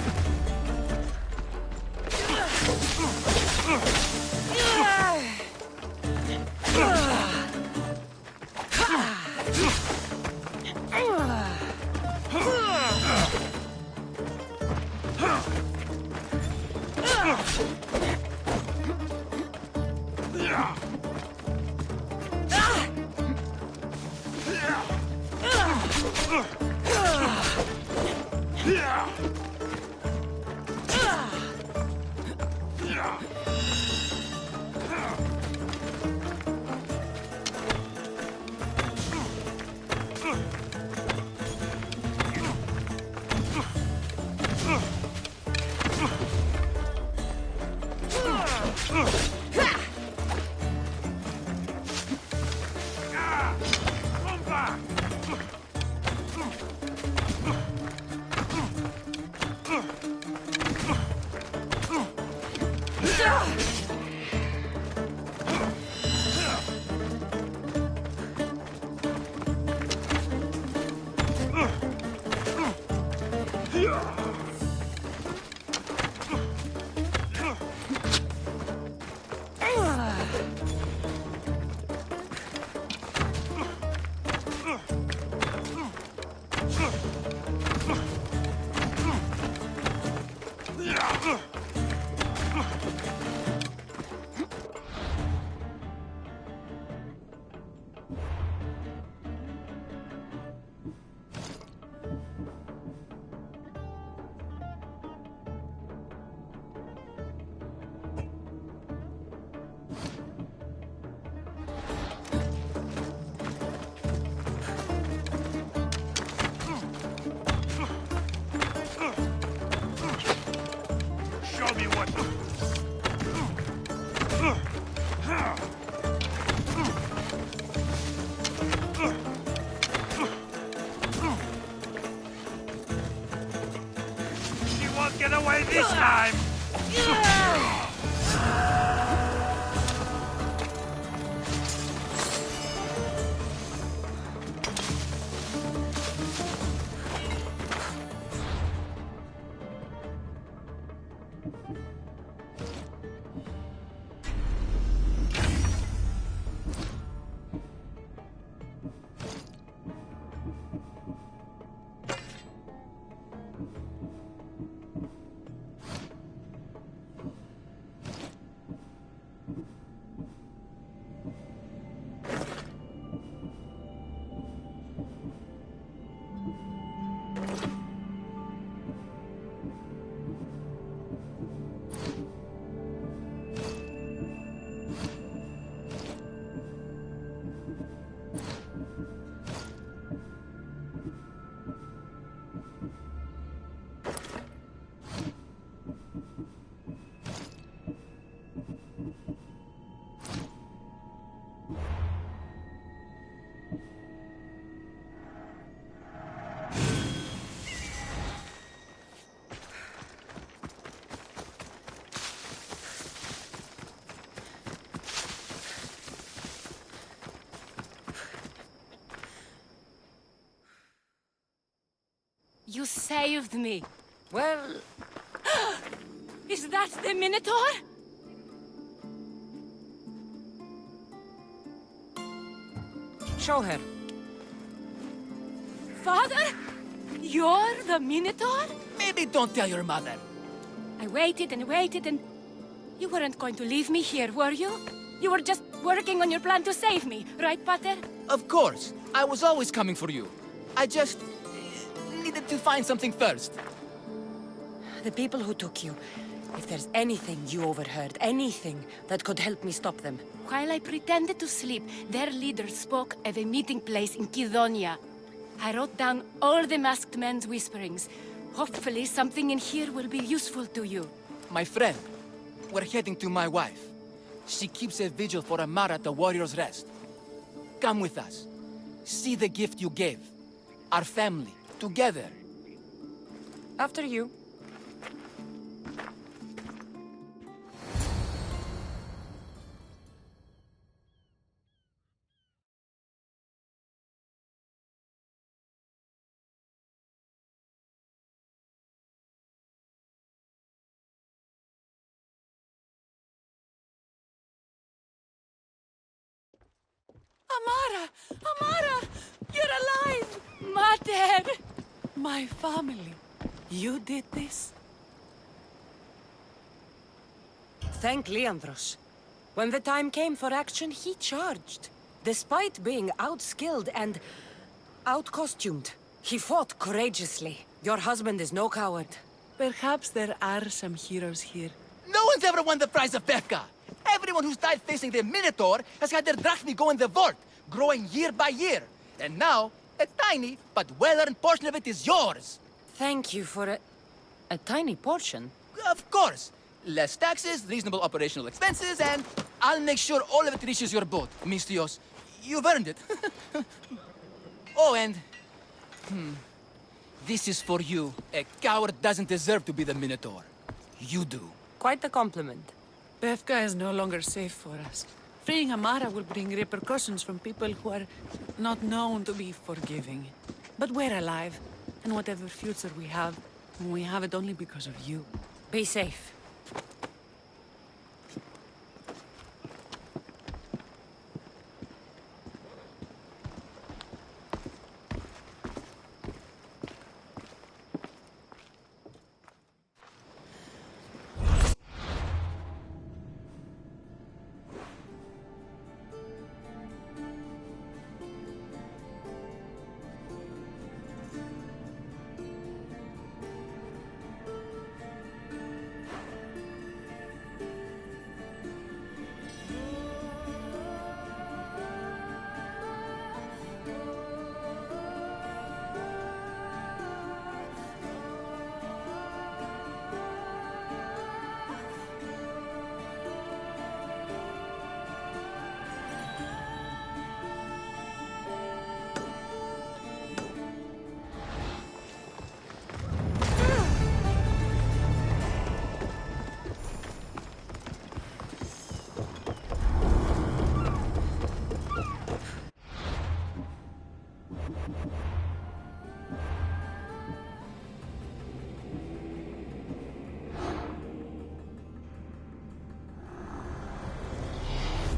Show me what. She won't get away this time. You saved me. Well, Is that the Minotaur? show her. Father? You're the Minotaur? Maybe don't tell your mother. I waited and waited and... You weren't going to leave me here, were you? You were just working on your plan to save me, right, Pater? Of course. I was always coming for you. I just needed to find something first. The people who took you. If there's anything you overheard, anything that could help me stop them. While I pretended to sleep, their leader spoke of a meeting place in Kidonia. I wrote down all the masked men's whisperings. Hopefully something in here will be useful to you. My friend, we're heading to my wife. She keeps a vigil for Amara at the Warrior's Rest. Come with us. See the gift you gave. Our family, together. After you. Amara! Amara! You're alive! Mater! My family. You did this? Thank Leandros. When the time came for action, he charged. Despite being outskilled and out-costumed, he fought courageously. Your husband is no coward. Perhaps there are some heroes here. No one's ever won the prize of Befka. Everyone who's died facing the Minotaur has had their drachmi go in the vault, growing year by year. And now, a tiny but well-earned portion of it is yours. Thank you for a tiny portion. Of course. Less taxes, reasonable operational expenses, and I'll make sure all of it reaches your boat, Mistios. You've earned it. Oh, and... This is for you. A coward doesn't deserve to be the Minotaur. You do. Quite a compliment. Befka is no longer safe for us. Freeing Amara will bring repercussions from people who are not known to be forgiving. But we're alive, and whatever future we have it only because of you. Be safe.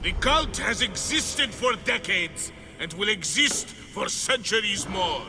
The cult has existed for decades, and will exist for centuries more.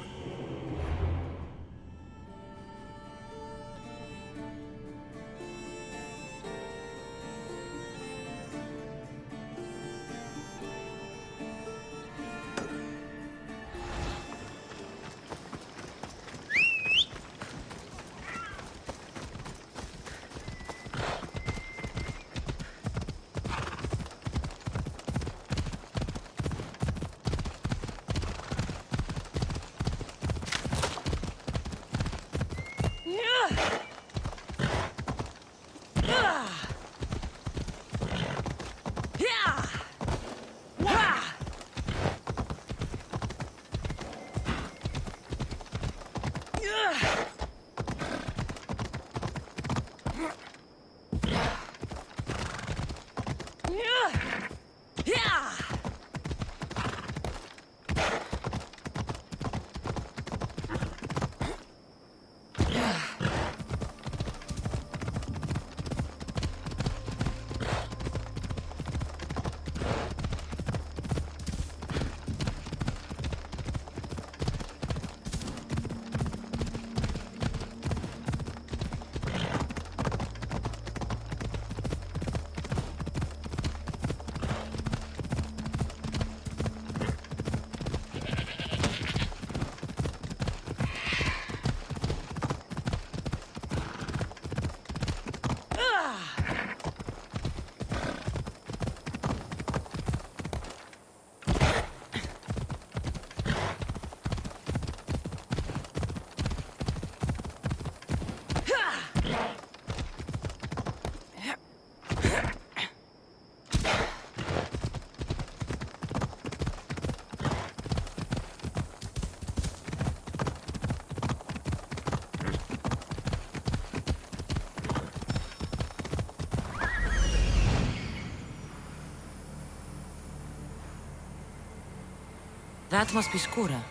That must be Skura.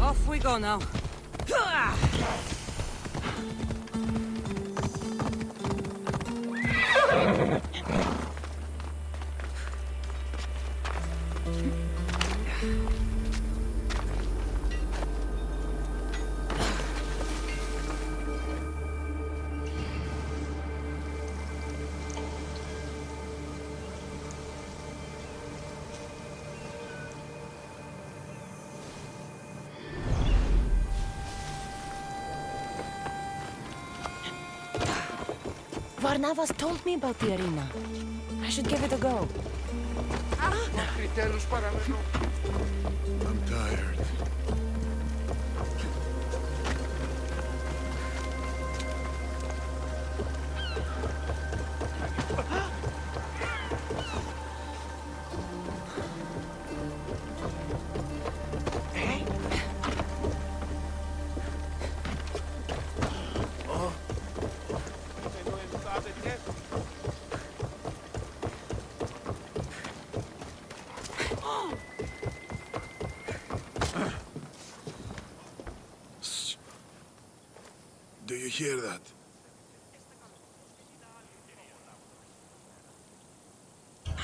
Off we go now. Varnavas told me about the arena. I should give it a go. I'm tired. Do you hear that?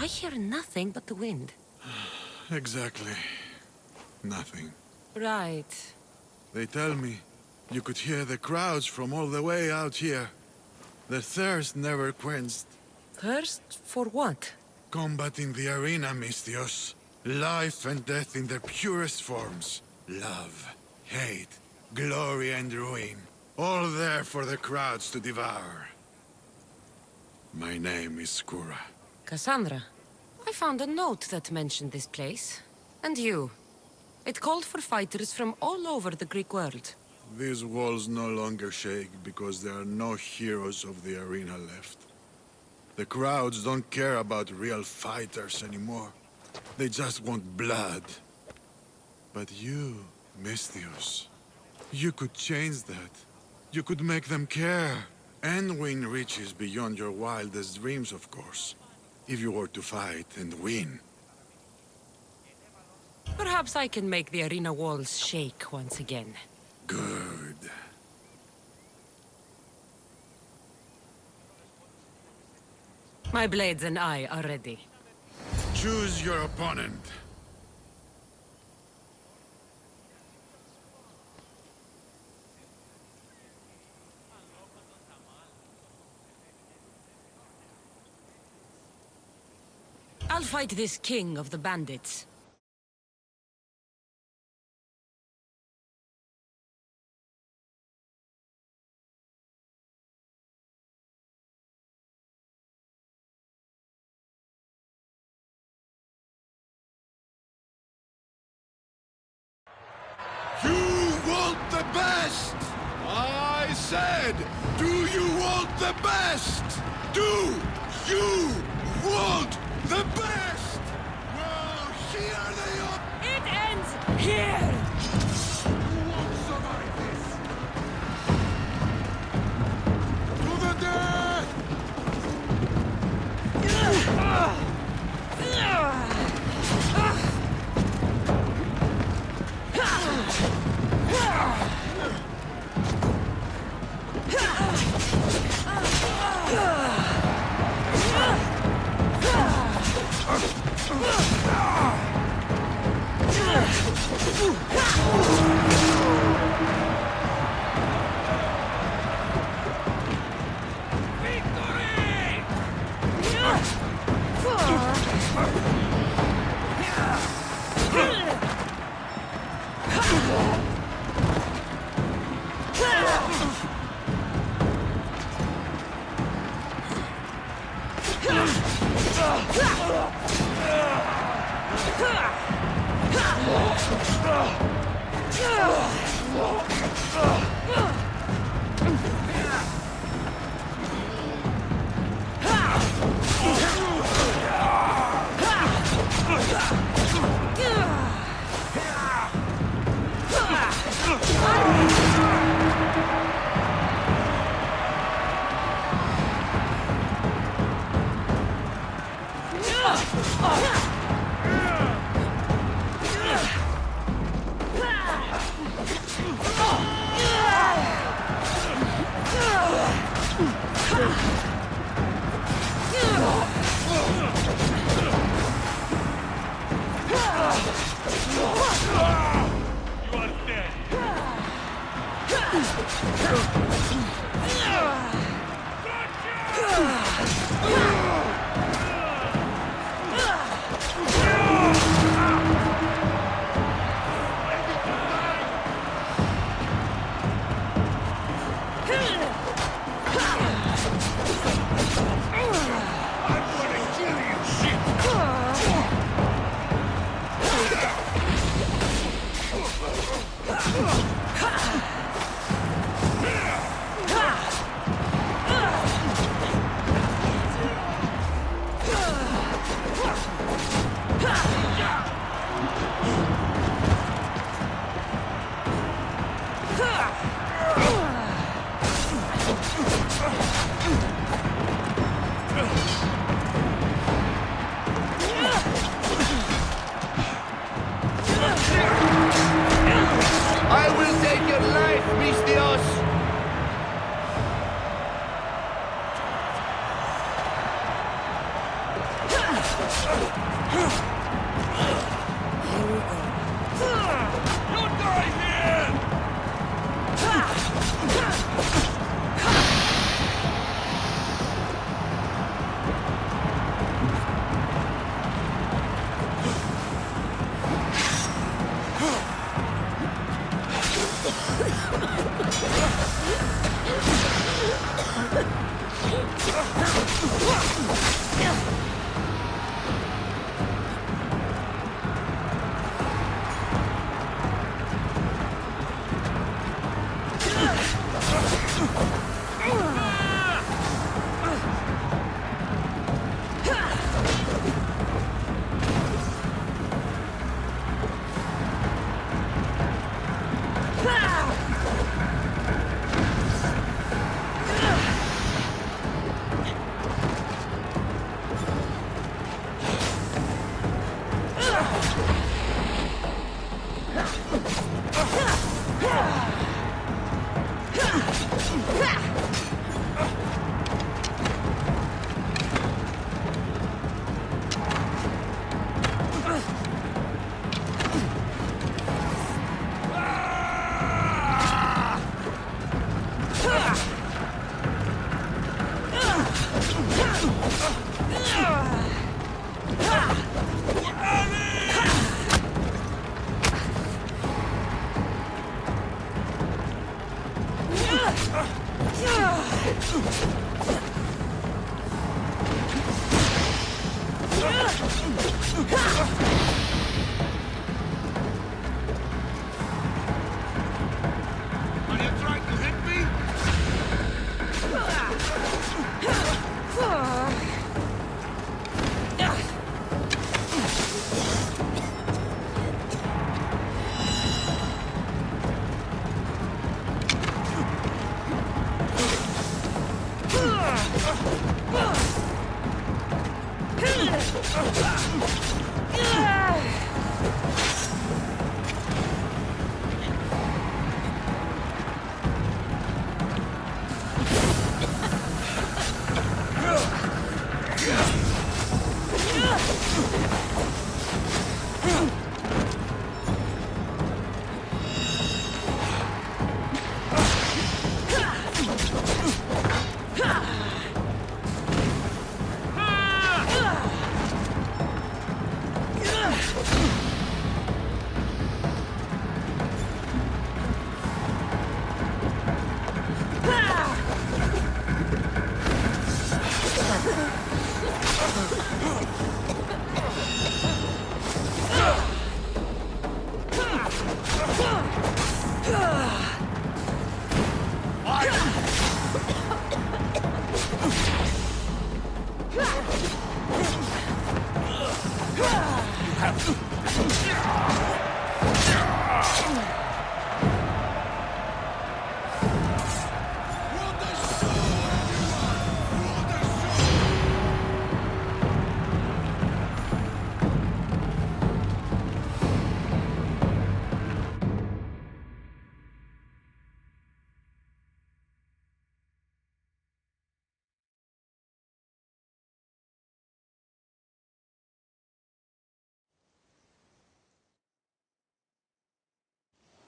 I hear nothing but the wind. Exactly. Nothing. Right. They tell me you could hear the crowds from all the way out here. Their thirst never quenched. Thirst for what? Combat in the arena, Misthios. Life and death in their purest forms. Love, hate, glory and ruin. All there for the crowds to devour. My name is Skura. Cassandra. I found a note that mentioned this place. And you. It called for fighters from all over the Greek world. These walls no longer shake because there are no heroes of the arena left. The crowds don't care about real fighters anymore. They just want blood. But you, Misthios, you could change that. You could make them care. And win riches beyond your wildest dreams, of course. If you were to fight and win. Perhaps I can make the arena walls shake once again. Good. My blades and I are ready. Choose your opponent. I'll fight this king of the bandits. You want the best! I said, do you want the best? Do you want the best? Well, here they are! It ends here! Who won't survive this? To the death! I will take your life, Mistios! You die here!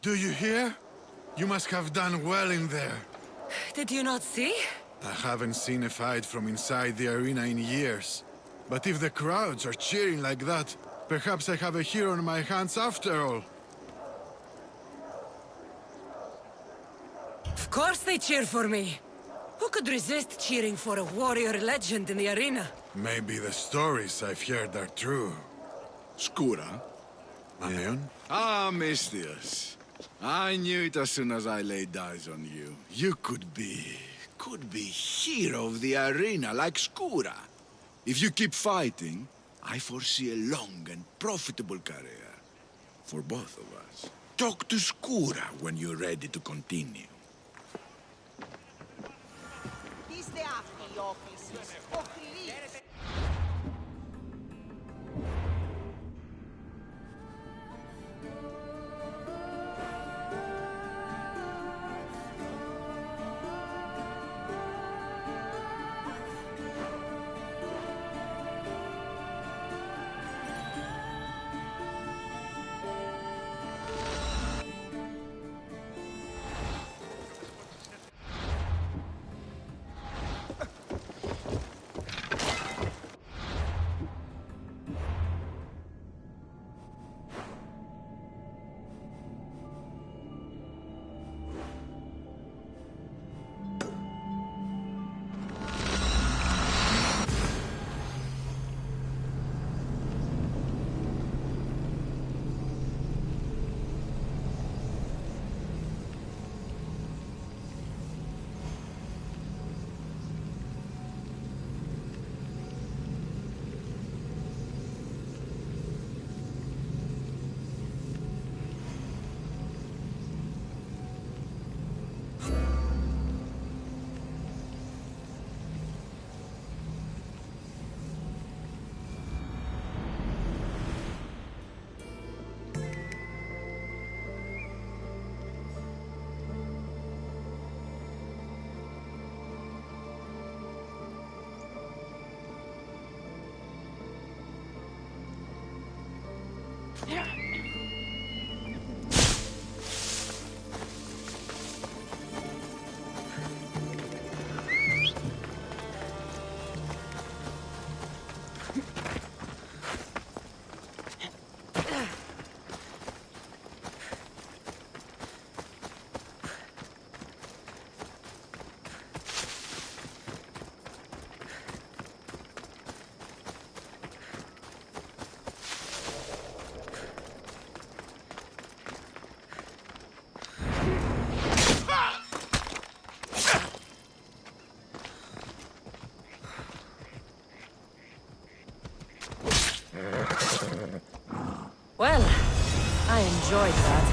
Do you hear? You must have done well in there. Did you not see? I haven't seen a fight from inside the arena in years. But if the crowds are cheering like that, perhaps I have a hero on my hands after all. Of course they cheer for me. Who could resist cheering for a warrior legend in the arena? Maybe the stories I've heard are true. Skóra? Aeon? Ah, Mistius. I knew it as soon as I laid eyes on you. You could be hero of the arena like Skóra. If you keep fighting, I foresee a long and profitable career. For both of us. Talk to Skóra when you're ready to continue. Well, I enjoyed that.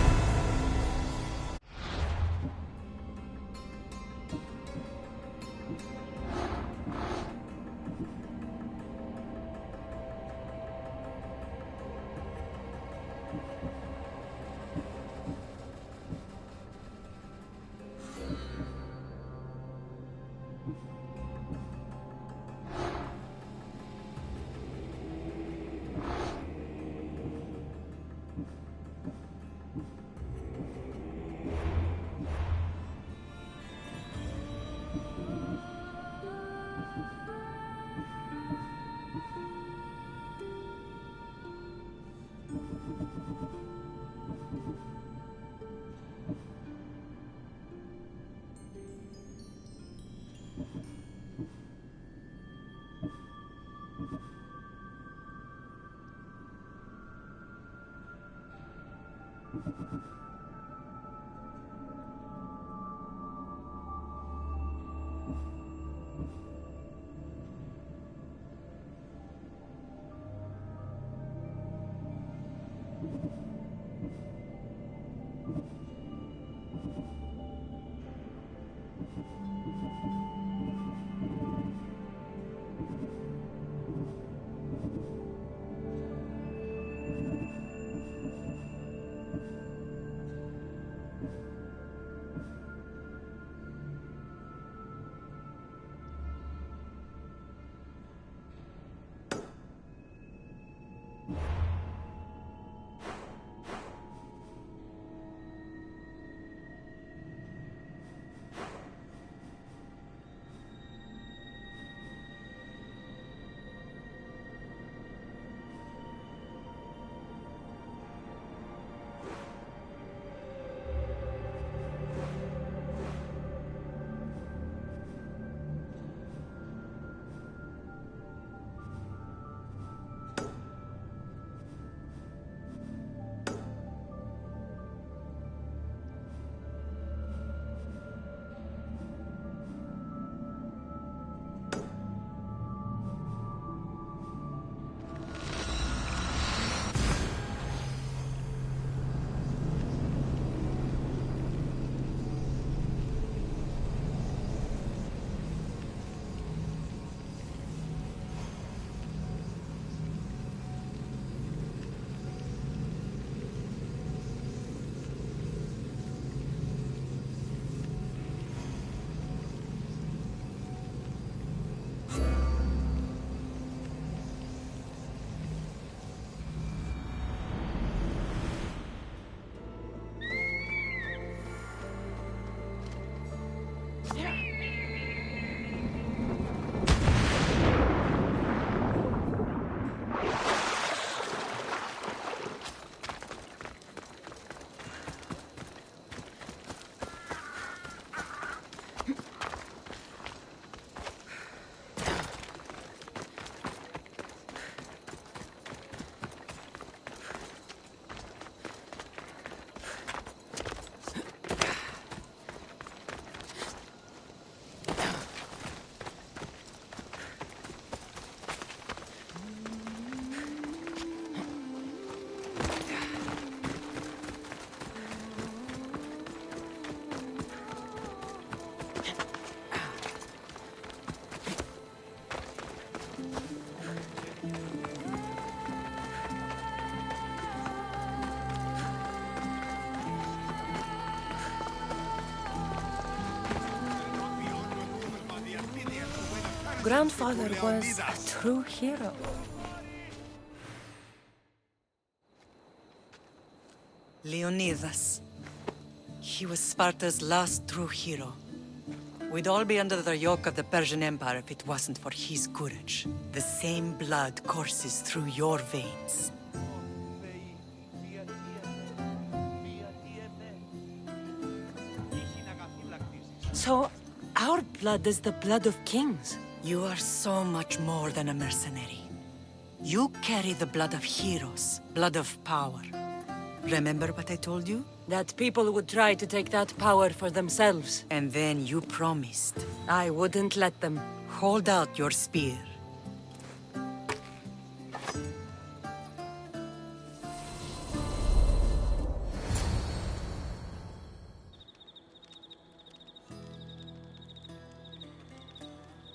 grandfather was a true hero. Leonidas. He was Sparta's last true hero. We'd all be under the yoke of the Persian Empire if it wasn't for his courage. The same blood courses through your veins. So, our blood is the blood of kings. You are so much more than a mercenary. You carry the blood of heroes, blood of power. Remember what I told you? That people would try to take that power for themselves. And then you promised. I wouldn't let them. Hold out your spear.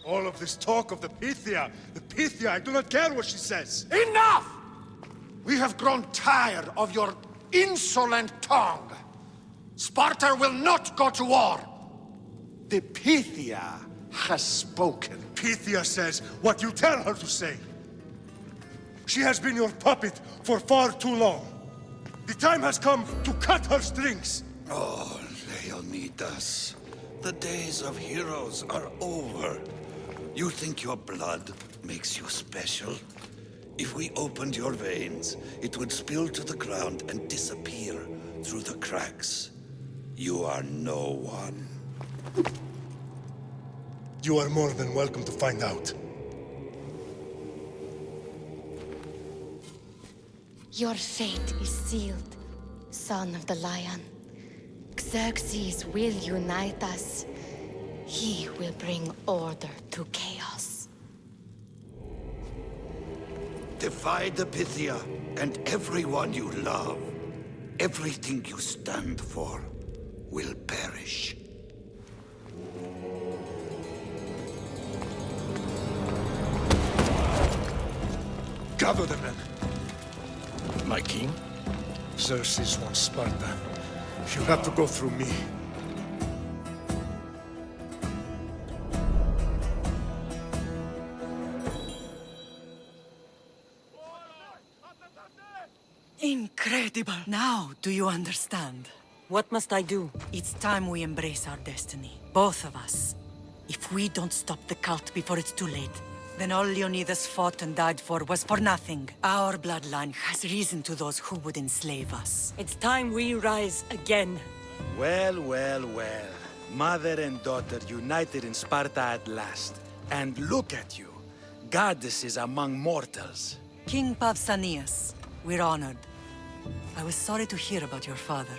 All of this talk of the Pythia, I do not care what she says. Enough! We have grown tired of your insolent tongue. Sparta will not go to war. The Pythia has spoken. Pythia says what you tell her to say. She has been your puppet for far too long. The time has come to cut her strings. Oh, Leonidas, the days of heroes are over. You think your blood makes you special? If we opened your veins, it would spill to the ground and disappear through the cracks. You are no one. You are more than welcome to find out. Your fate is sealed, son of the lion. Xerxes will unite us. He will bring order to chaos. Defy the Pythia and everyone you love. Everything you stand for will perish. Gather the men. My king? Xerxes wants Sparta. She'll have to go through me. Incredible! Now, do you understand? What must I do? It's time we embrace our destiny. Both of us. If we don't stop the cult before it's too late, then all Leonidas fought and died for was for nothing. Our bloodline has reason to those who would enslave us. It's time we rise again. Well, well, well. Mother and daughter united in Sparta at last. And look at you. Goddesses among mortals. King Pausanias, we're honored. I was sorry to hear about your father.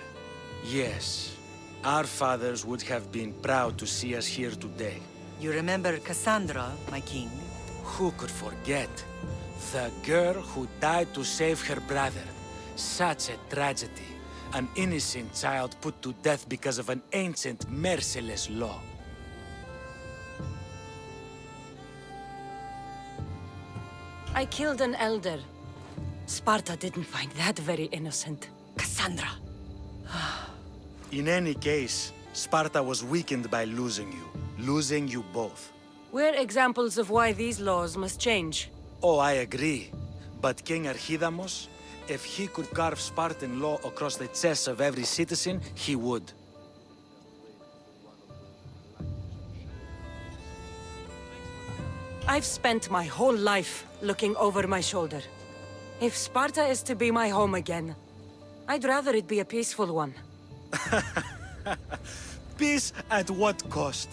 Yes. Our fathers would have been proud to see us here today. You remember Cassandra, my king? Who could forget? The girl who died to save her brother. Such a tragedy. An innocent child put to death because of an ancient, merciless law. I killed an elder. Sparta didn't find that very innocent. Cassandra! In any case, Sparta was weakened by losing you. Losing you both. We're examples of why these laws must change. Oh, I agree. But King Archidamos, if he could carve Spartan law across the chests of every citizen, he would. I've spent my whole life looking over my shoulder. If Sparta is to be my home again, I'd rather it be a peaceful one. Peace at what cost?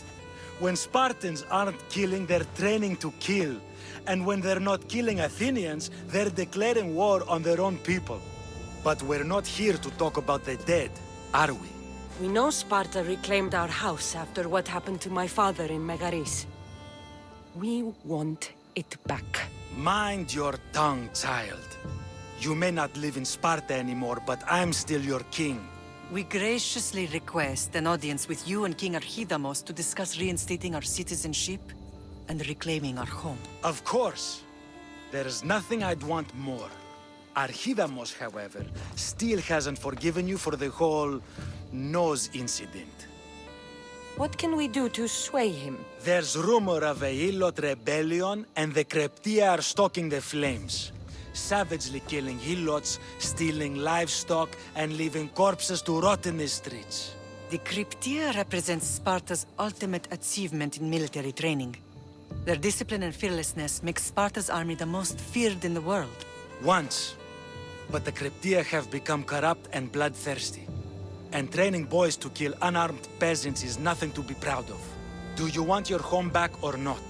When Spartans aren't killing, they're training to kill. And when they're not killing Athenians, they're declaring war on their own people. But we're not here to talk about the dead, are we? We know Sparta reclaimed our house after what happened to my father in Megaris. We want it back. Mind your tongue, child. You may not live in Sparta anymore, but I'm still your king. We graciously request an audience with you and King Archidamos to discuss reinstating our citizenship and reclaiming our home. Of course. There's nothing I'd want more. Archidamos, however, still hasn't forgiven you for the whole nose incident. What can we do to sway him? There's rumor of a Hilot rebellion, and the Kreptia are stoking the flames. Savagely killing Hilots, stealing livestock, and leaving corpses to rot in the streets. The Cryptia represents Sparta's ultimate achievement in military training. Their discipline and fearlessness makes Sparta's army the most feared in the world. Once. But the Cryptia have become corrupt and bloodthirsty. And training boys to kill unarmed peasants is nothing to be proud of. Do you want your home back or not?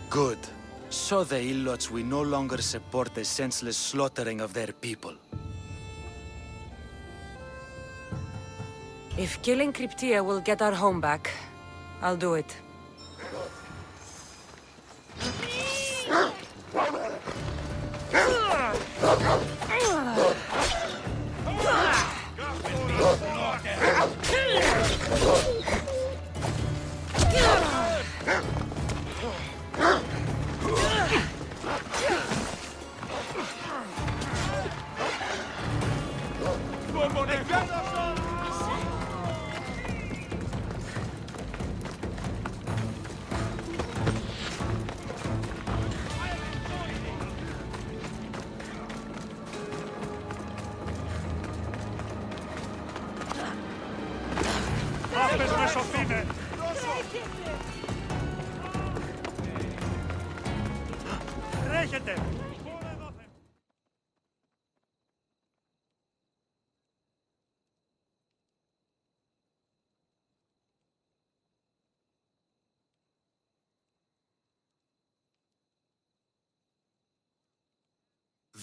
Good. So the Ilots will no longer support the senseless slaughtering of their people. If killing Cryptia will get our home back, I'll do it.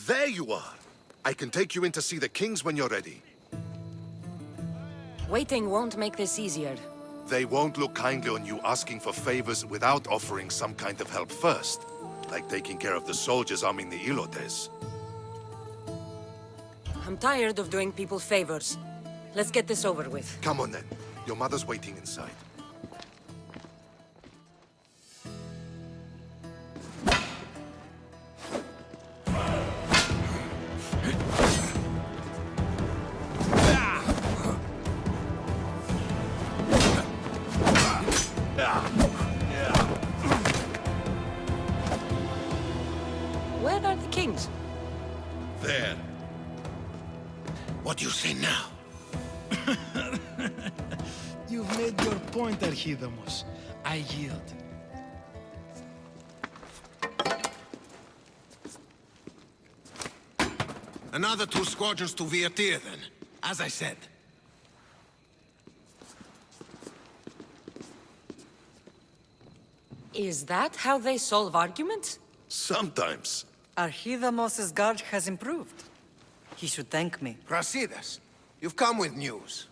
There you are! I can take you in to see the kings when you're ready. Waiting won't make this easier. They won't look kindly on you asking for favors without offering some kind of help first. Like taking care of the soldiers arming the Ilotes. I'm tired of doing people favors. Let's get this over with. Come on then. Your mother's waiting inside. Where are the kings? There. What do you say now? You've made your point, Archidamos. I yield. Another 2 squadrons to Viatir, then. As I said. Is that how they solve arguments? Sometimes. Archidamos' guard has improved. He should thank me. Brasidas, you've come with news.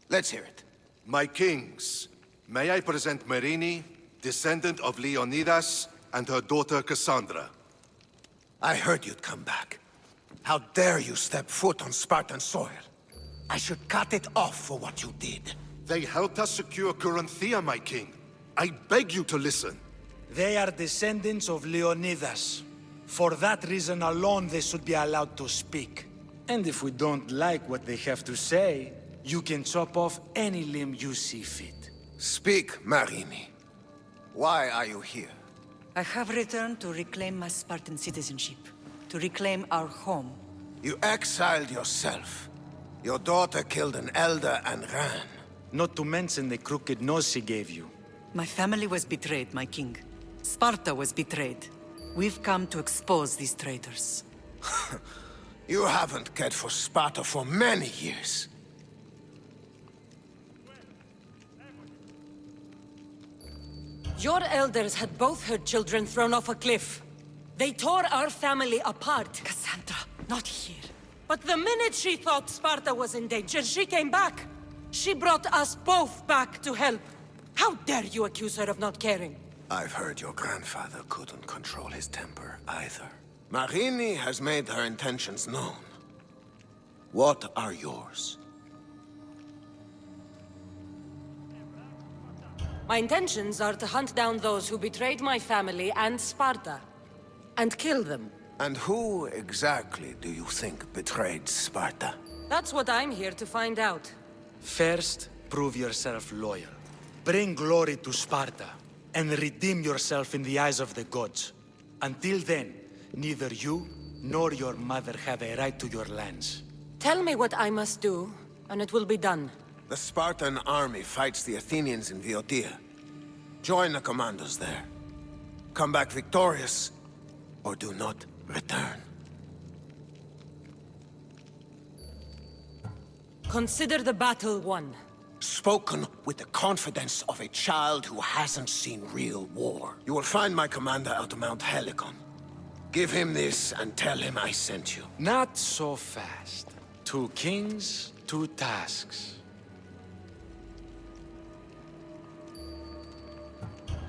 Let's hear it. My kings, may I present Marini, descendant of Leonidas, and her daughter Cassandra. I heard you'd come back. How dare you step foot on Spartan soil? I should cut it off for what you did. They helped us secure Corinthia, my king. I beg you to listen. They are descendants of Leonidas. For that reason alone, they should be allowed to speak. And if we don't like what they have to say, you can chop off any limb you see fit. Speak, Marini. Why are you here? I have returned to reclaim my Spartan citizenship, to reclaim our home. You exiled yourself. Your daughter killed an elder and ran. Not to mention the crooked nose she gave you. My family was betrayed, my king. Sparta was betrayed. We've come to expose these traitors. You haven't cared for Sparta for many years. Your elders had both her children thrown off a cliff. They tore our family apart. Cassandra, not here. But the minute she thought Sparta was in danger, she came back. She brought us both back to help. How dare you accuse her of not caring? I've heard your grandfather couldn't control his temper either. Marini has made her intentions known. What are yours? My intentions are to hunt down those who betrayed my family and Sparta, and kill them. And who exactly do you think betrayed Sparta? That's what I'm here to find out. First, prove yourself loyal. Bring glory to Sparta, and redeem yourself in the eyes of the gods. Until then, neither you nor your mother have a right to your lands. Tell me what I must do, and it will be done. The Spartan army fights the Athenians in Viotia. Join the commandos there. Come back victorious, or do not return. Consider the battle won. Spoken with the confidence of a child who hasn't seen real war. You will find my commander at Mount Helicon. Give him this and tell him I sent you. Not so fast. 2 kings, 2 tasks.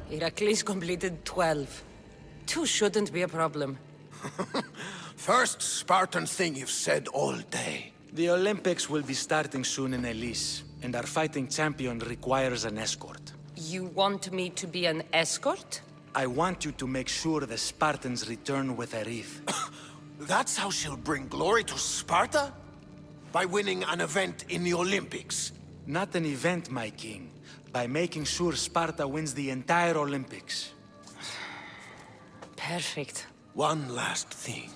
Heracles completed 12. 2 shouldn't be a problem. First Spartan thing you've said all day. The Olympics will be starting soon in Elise, and our fighting champion requires an escort. You want me to be an escort? I want you to make sure the Spartans return with a wreath. That's how she'll bring glory to Sparta? By winning an event in the Olympics? Not an event, my king. By making sure Sparta wins the entire Olympics. Perfect. One last thing.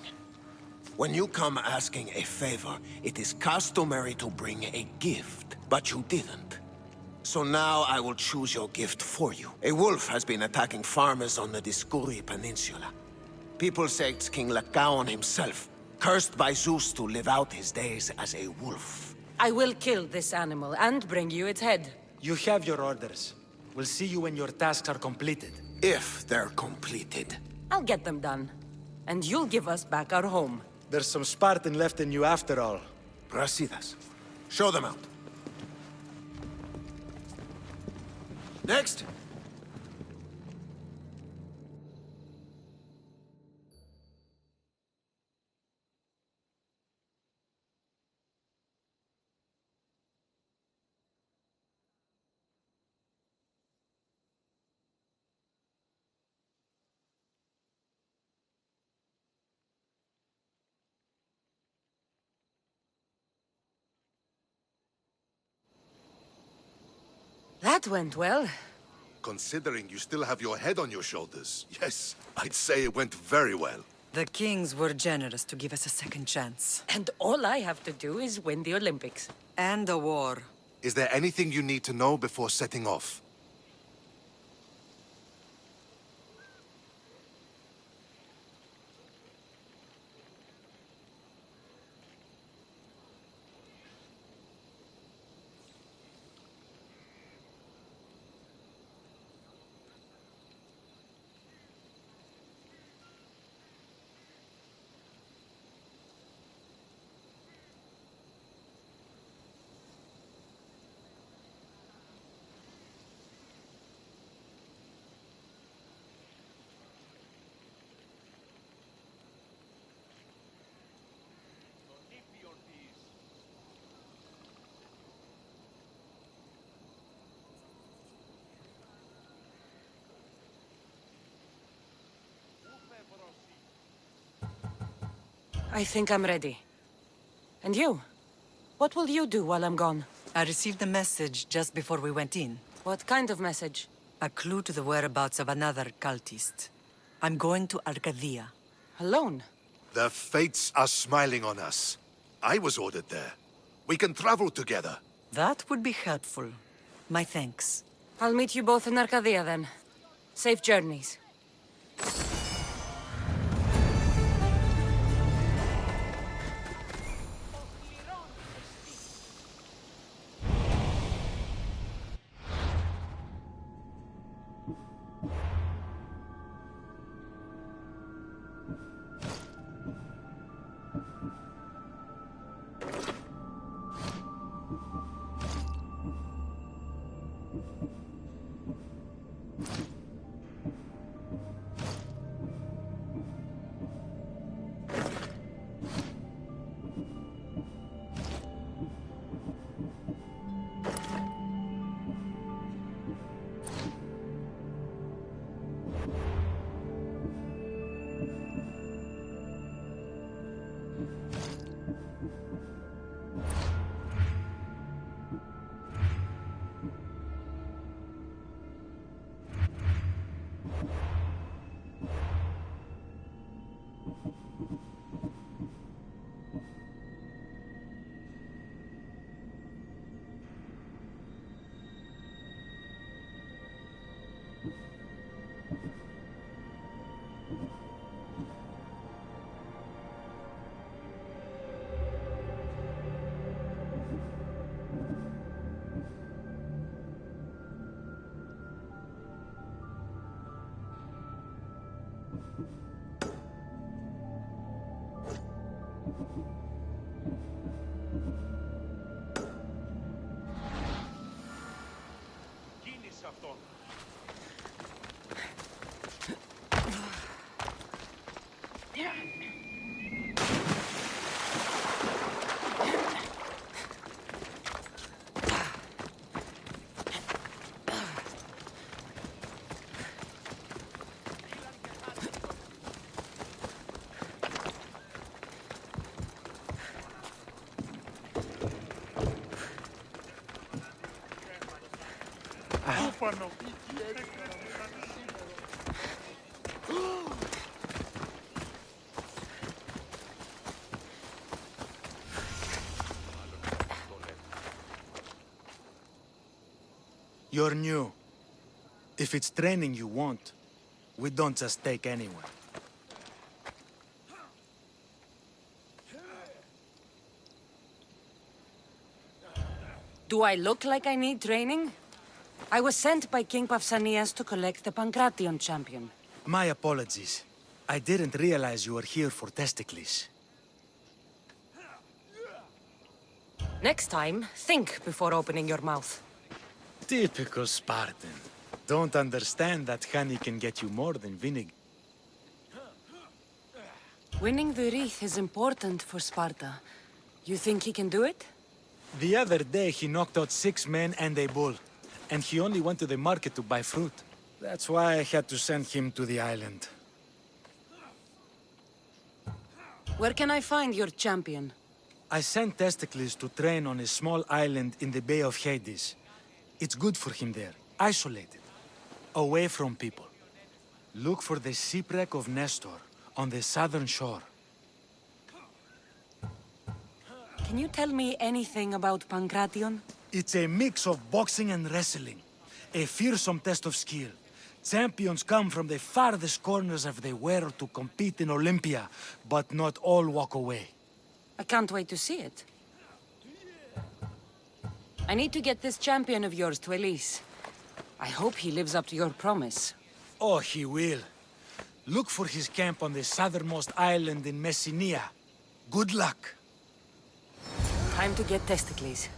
When you come asking a favor, it is customary to bring a gift, but you didn't. So now I will choose your gift for you. A wolf has been attacking farmers on the Discuri Peninsula. People say it's King Lycaon himself, cursed by Zeus to live out his days as a wolf. I will kill this animal and bring you its head. You have your orders. We'll see you when your tasks are completed. If they're completed. I'll get them done. And you'll give us back our home. There's some Spartan left in you after all. Brasidas. Show them out. Next. That went well. Considering you still have your head on your shoulders, yes, I'd say it went very well. The kings were generous to give us a second chance. And all I have to do is win the Olympics. And a war. Is there anything you need to know before setting off? I think I'm ready. And you? What will you do while I'm gone? I received a message just before we went in. What kind of message? A clue to the whereabouts of another cultist. I'm going to Arcadia. Alone? The fates are smiling on us. I was ordered there. We can travel together. That would be helpful. My thanks. I'll meet you both in Arcadia then. Safe journeys. You're new. If it's training you want, we don't just take anyone. Do I look like I need training? I was sent by King Pausanias to collect the Pancration champion. My apologies. I didn't realize you were here for testicles. Next time, think before opening your mouth. Typical Spartan. Don't understand that honey can get you more than vinegar. Winning the wreath is important for Sparta. You think he can do it? The other day he knocked out 6 men and a bull. And he only went to the market to buy fruit. That's why I had to send him to the island. Where can I find your champion? I sent Testicles to train on a small island in the Bay of Hades. It's good for him there, isolated, away from people. Look for the shipwreck of Nestor on the southern shore. Can you tell me anything about Pancration? It's a mix of boxing and wrestling. A fearsome test of skill. Champions come from the farthest corners of the world to compete in Olympia, but not all walk away. I can't wait to see it. I need to get this champion of yours to Elise. I hope he lives up to your promise. Oh, he will. Look for his camp on the southernmost island in Messenia. Good luck. Time to get Testicles.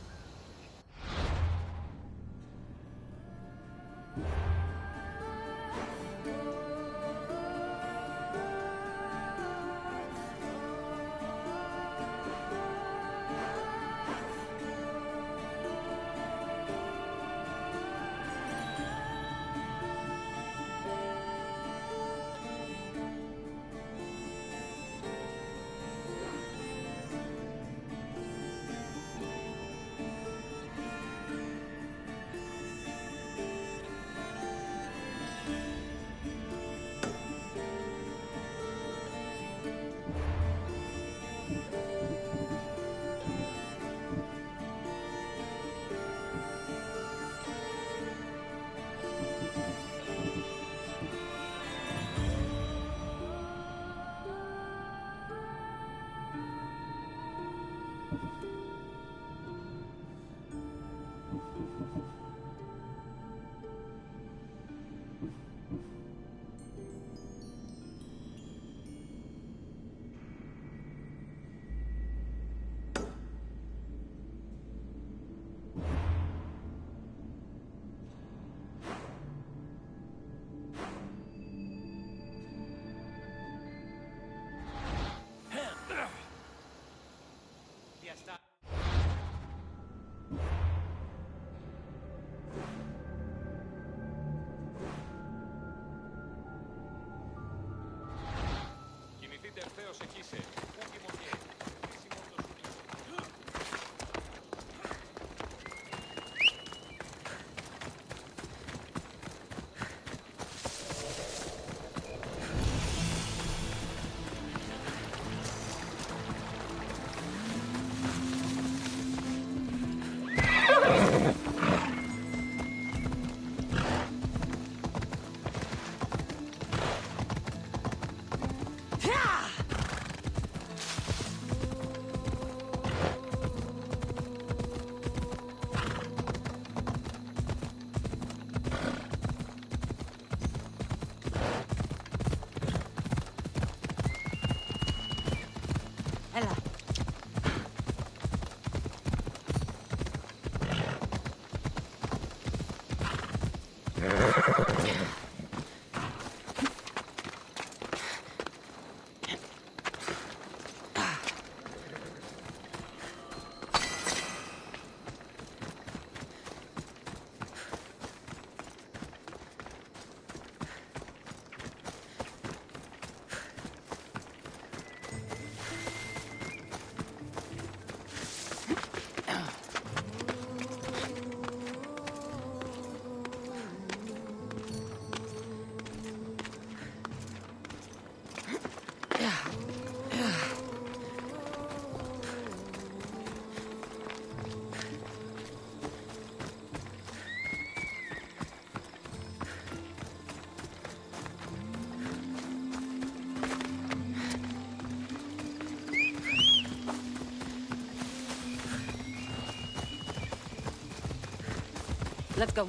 Let's go.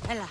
Ella.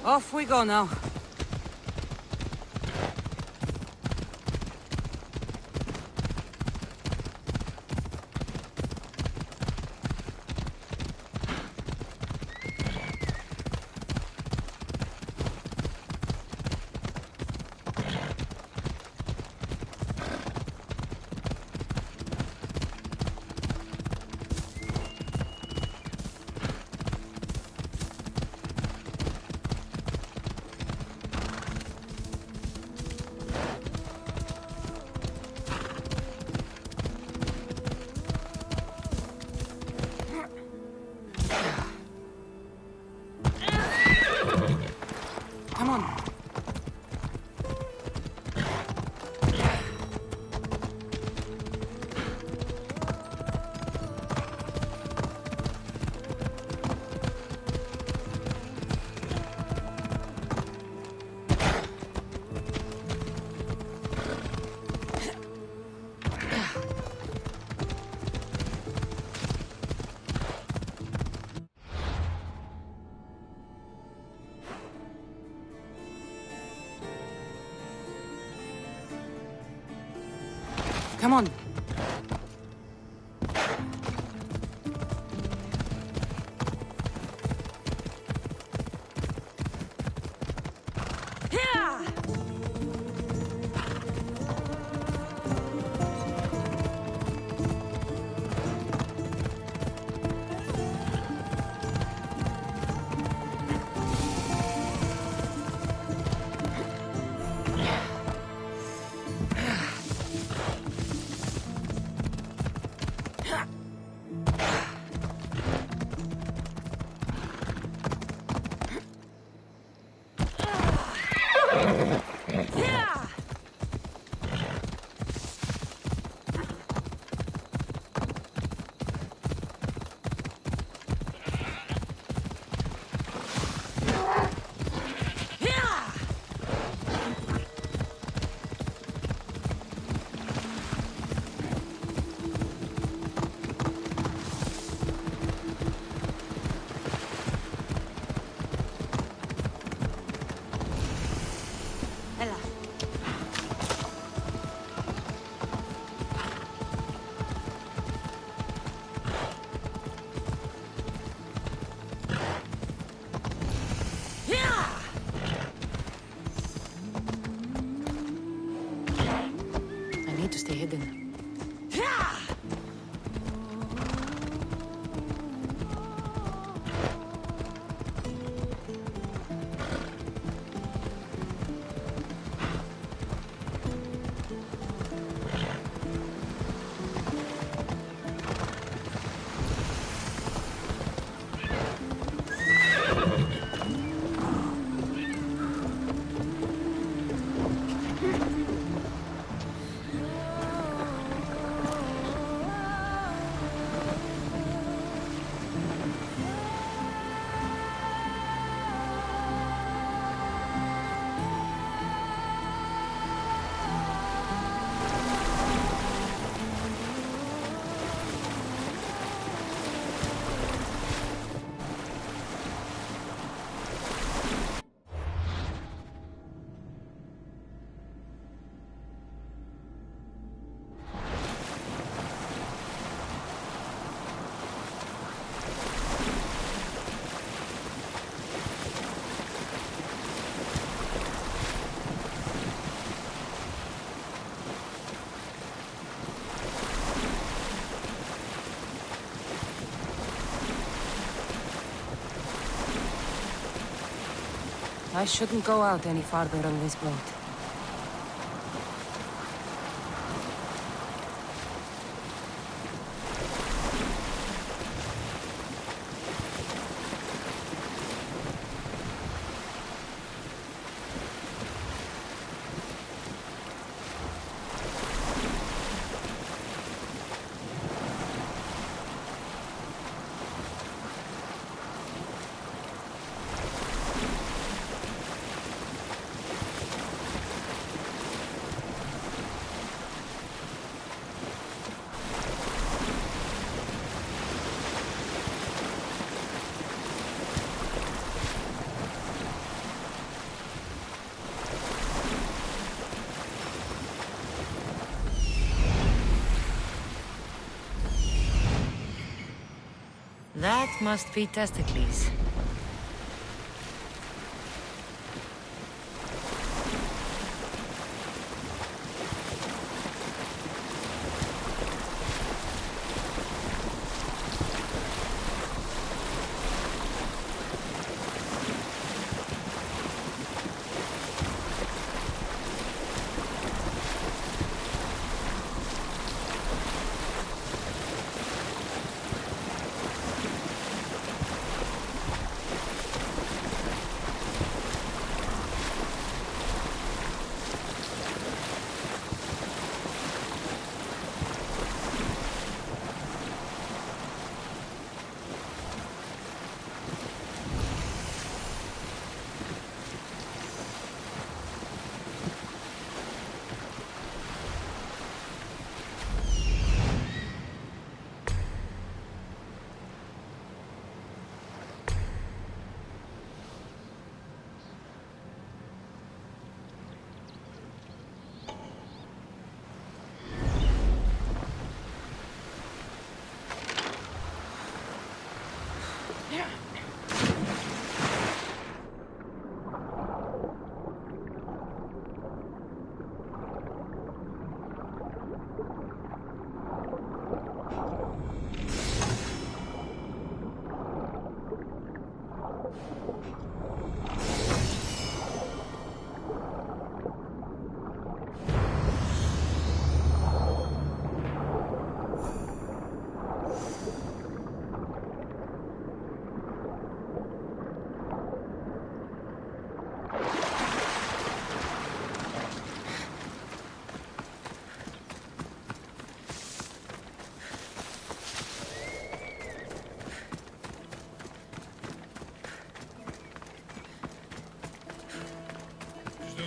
Off we go now. Come on. Come on. I need to stay hidden. I shouldn't go out any farther on this boat. That must be testicles.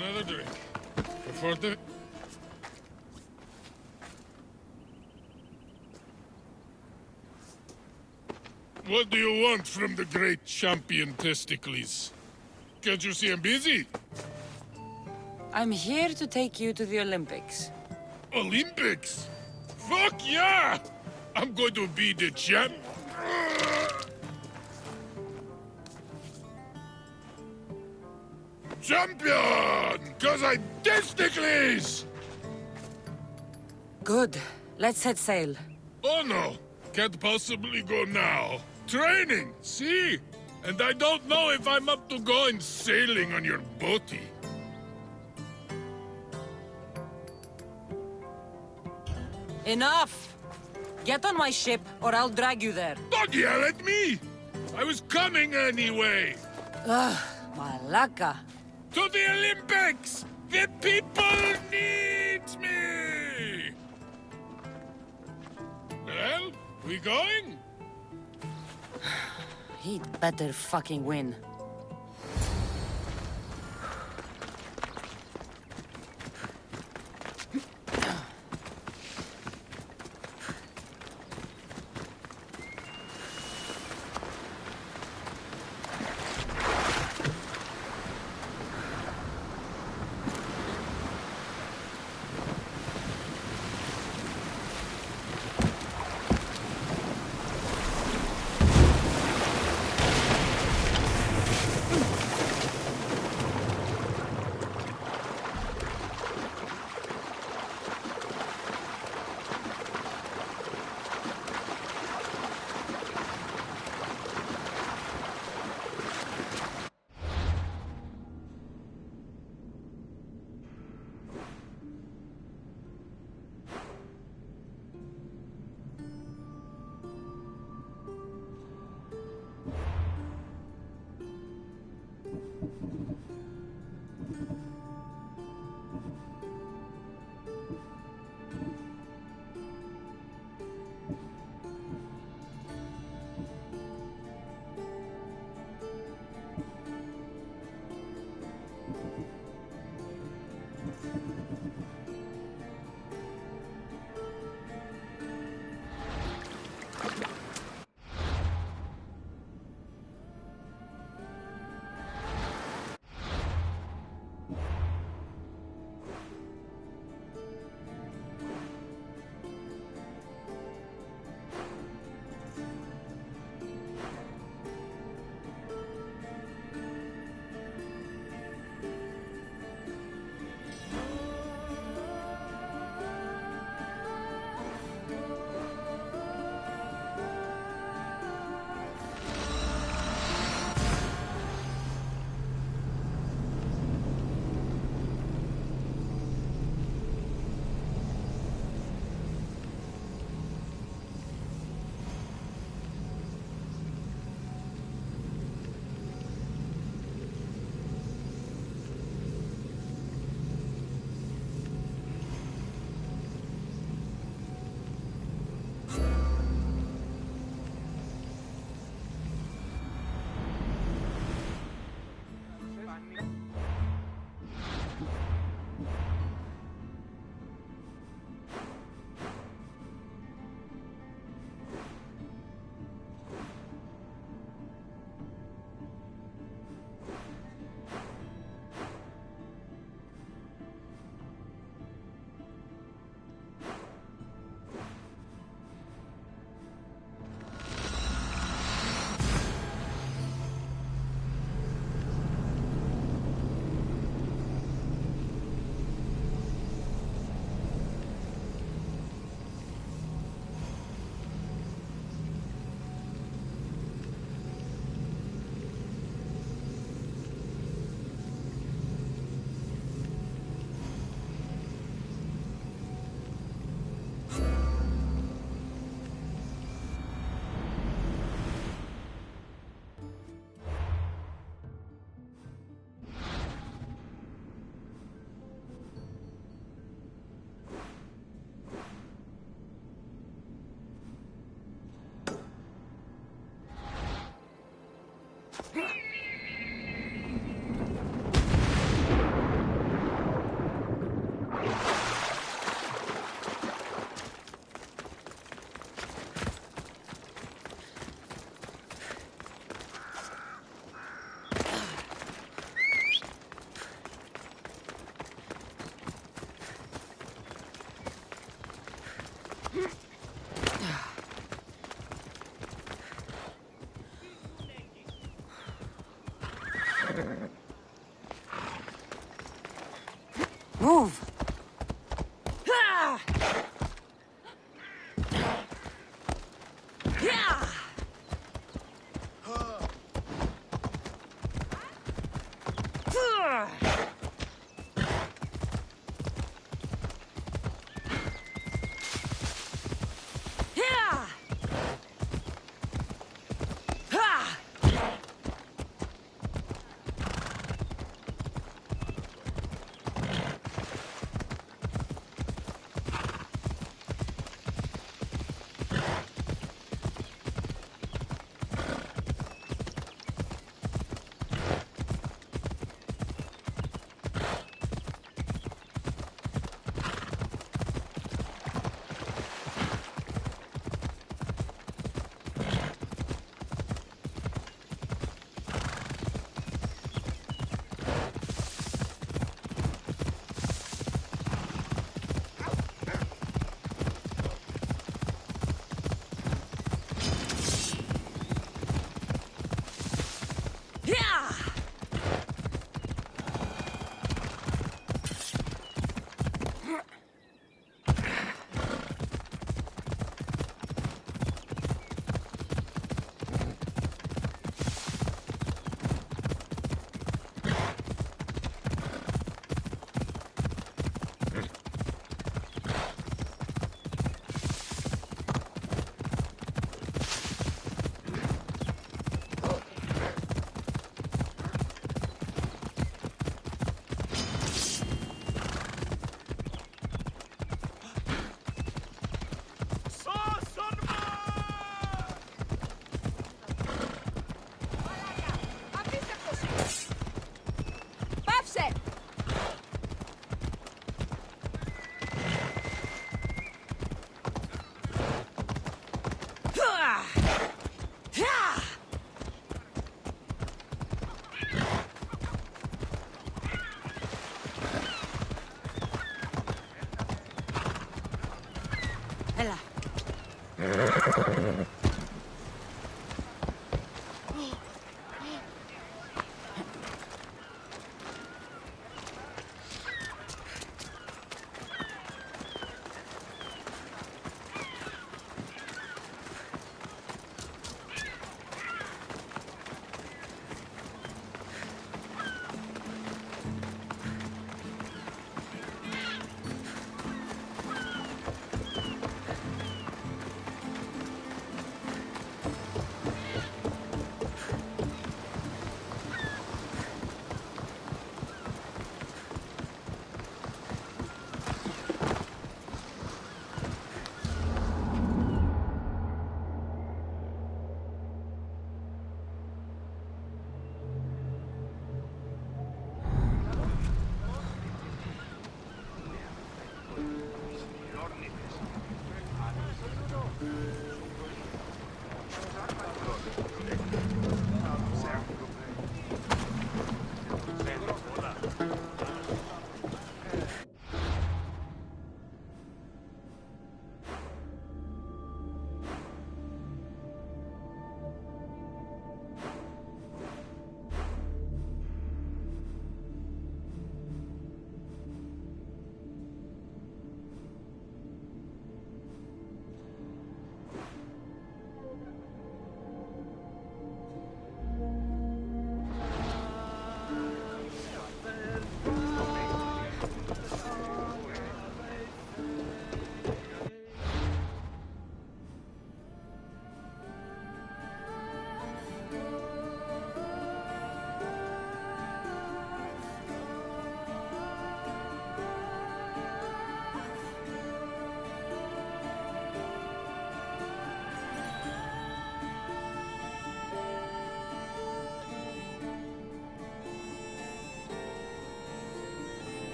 Another drink. For Parte? What do you want from the great champion Testicles? Can't you see I'm busy? I'm here to take you to the Olympics. Olympics? Fuck yeah! I'm going to be the champ. Champion! Cause I'm Testicles! Good. Let's set sail. Oh no! Can't possibly go now. Training, see? And I don't know if I'm up to going sailing on your boaty. Enough! Get on my ship, or I'll drag you there. Don't yell at me! I was coming anyway! Ugh, Malaka. To the Olympics! The people need me! Well, we going? He'd better fucking win. Move!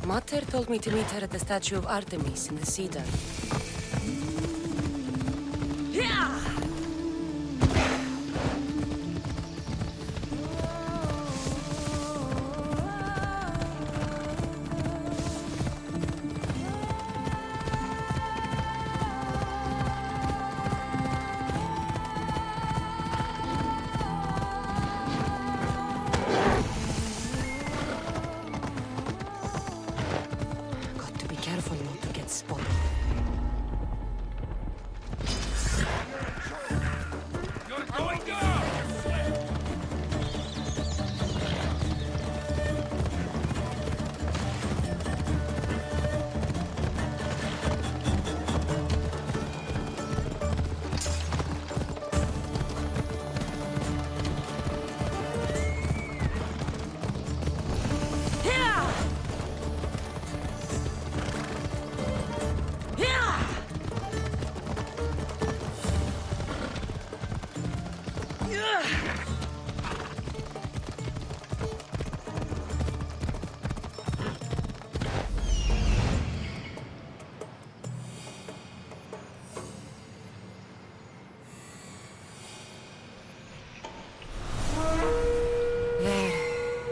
Mater told me to meet her at the statue of Artemis in the cedar. Careful not to get spotted. You're going down!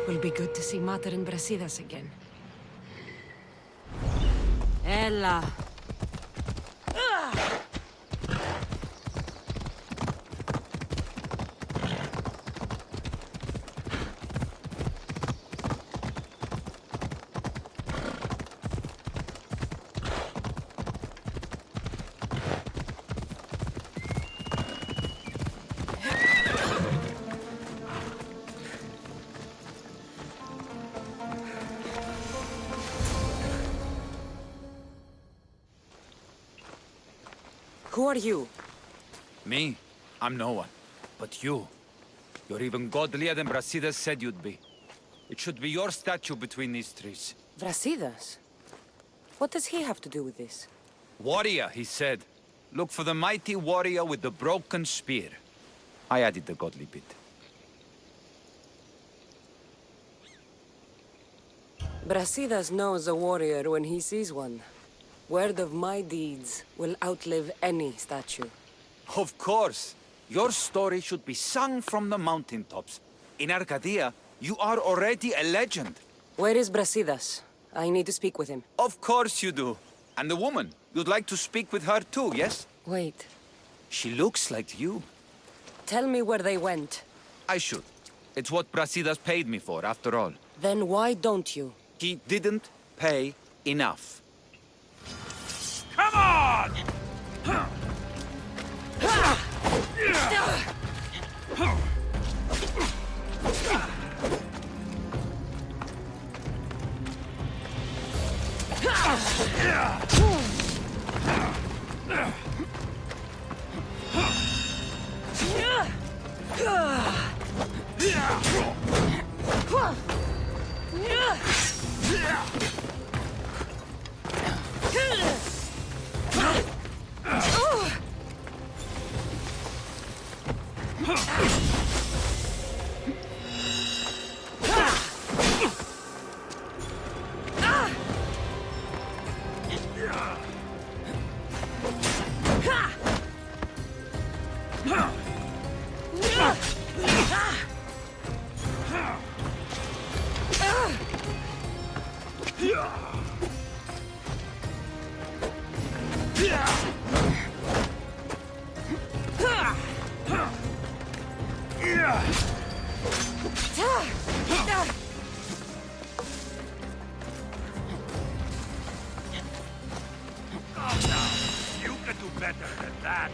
Will be good to see Mater and Brasidas again. Ella. Who are you? Me? I'm no one. But you. You're even godlier than Brasidas said you'd be. It should be your statue between these trees. Brasidas? What does he have to do with this? Warrior, he said. Look for the mighty warrior with the broken spear. I added the godly bit. Brasidas knows a warrior when he sees one. Word of my deeds will outlive any statue. Of course. Your story should be sung from the mountaintops. In Arcadia, you are already a legend. Where is Brasidas? I need to speak with him. Of course you do. And the woman, you'd like to speak with her too, yes? Wait. She looks like you. Tell me where they went. I should. It's what Brasidas paid me for, after all. Then why don't you? He didn't pay enough. Come on! You can do better than that.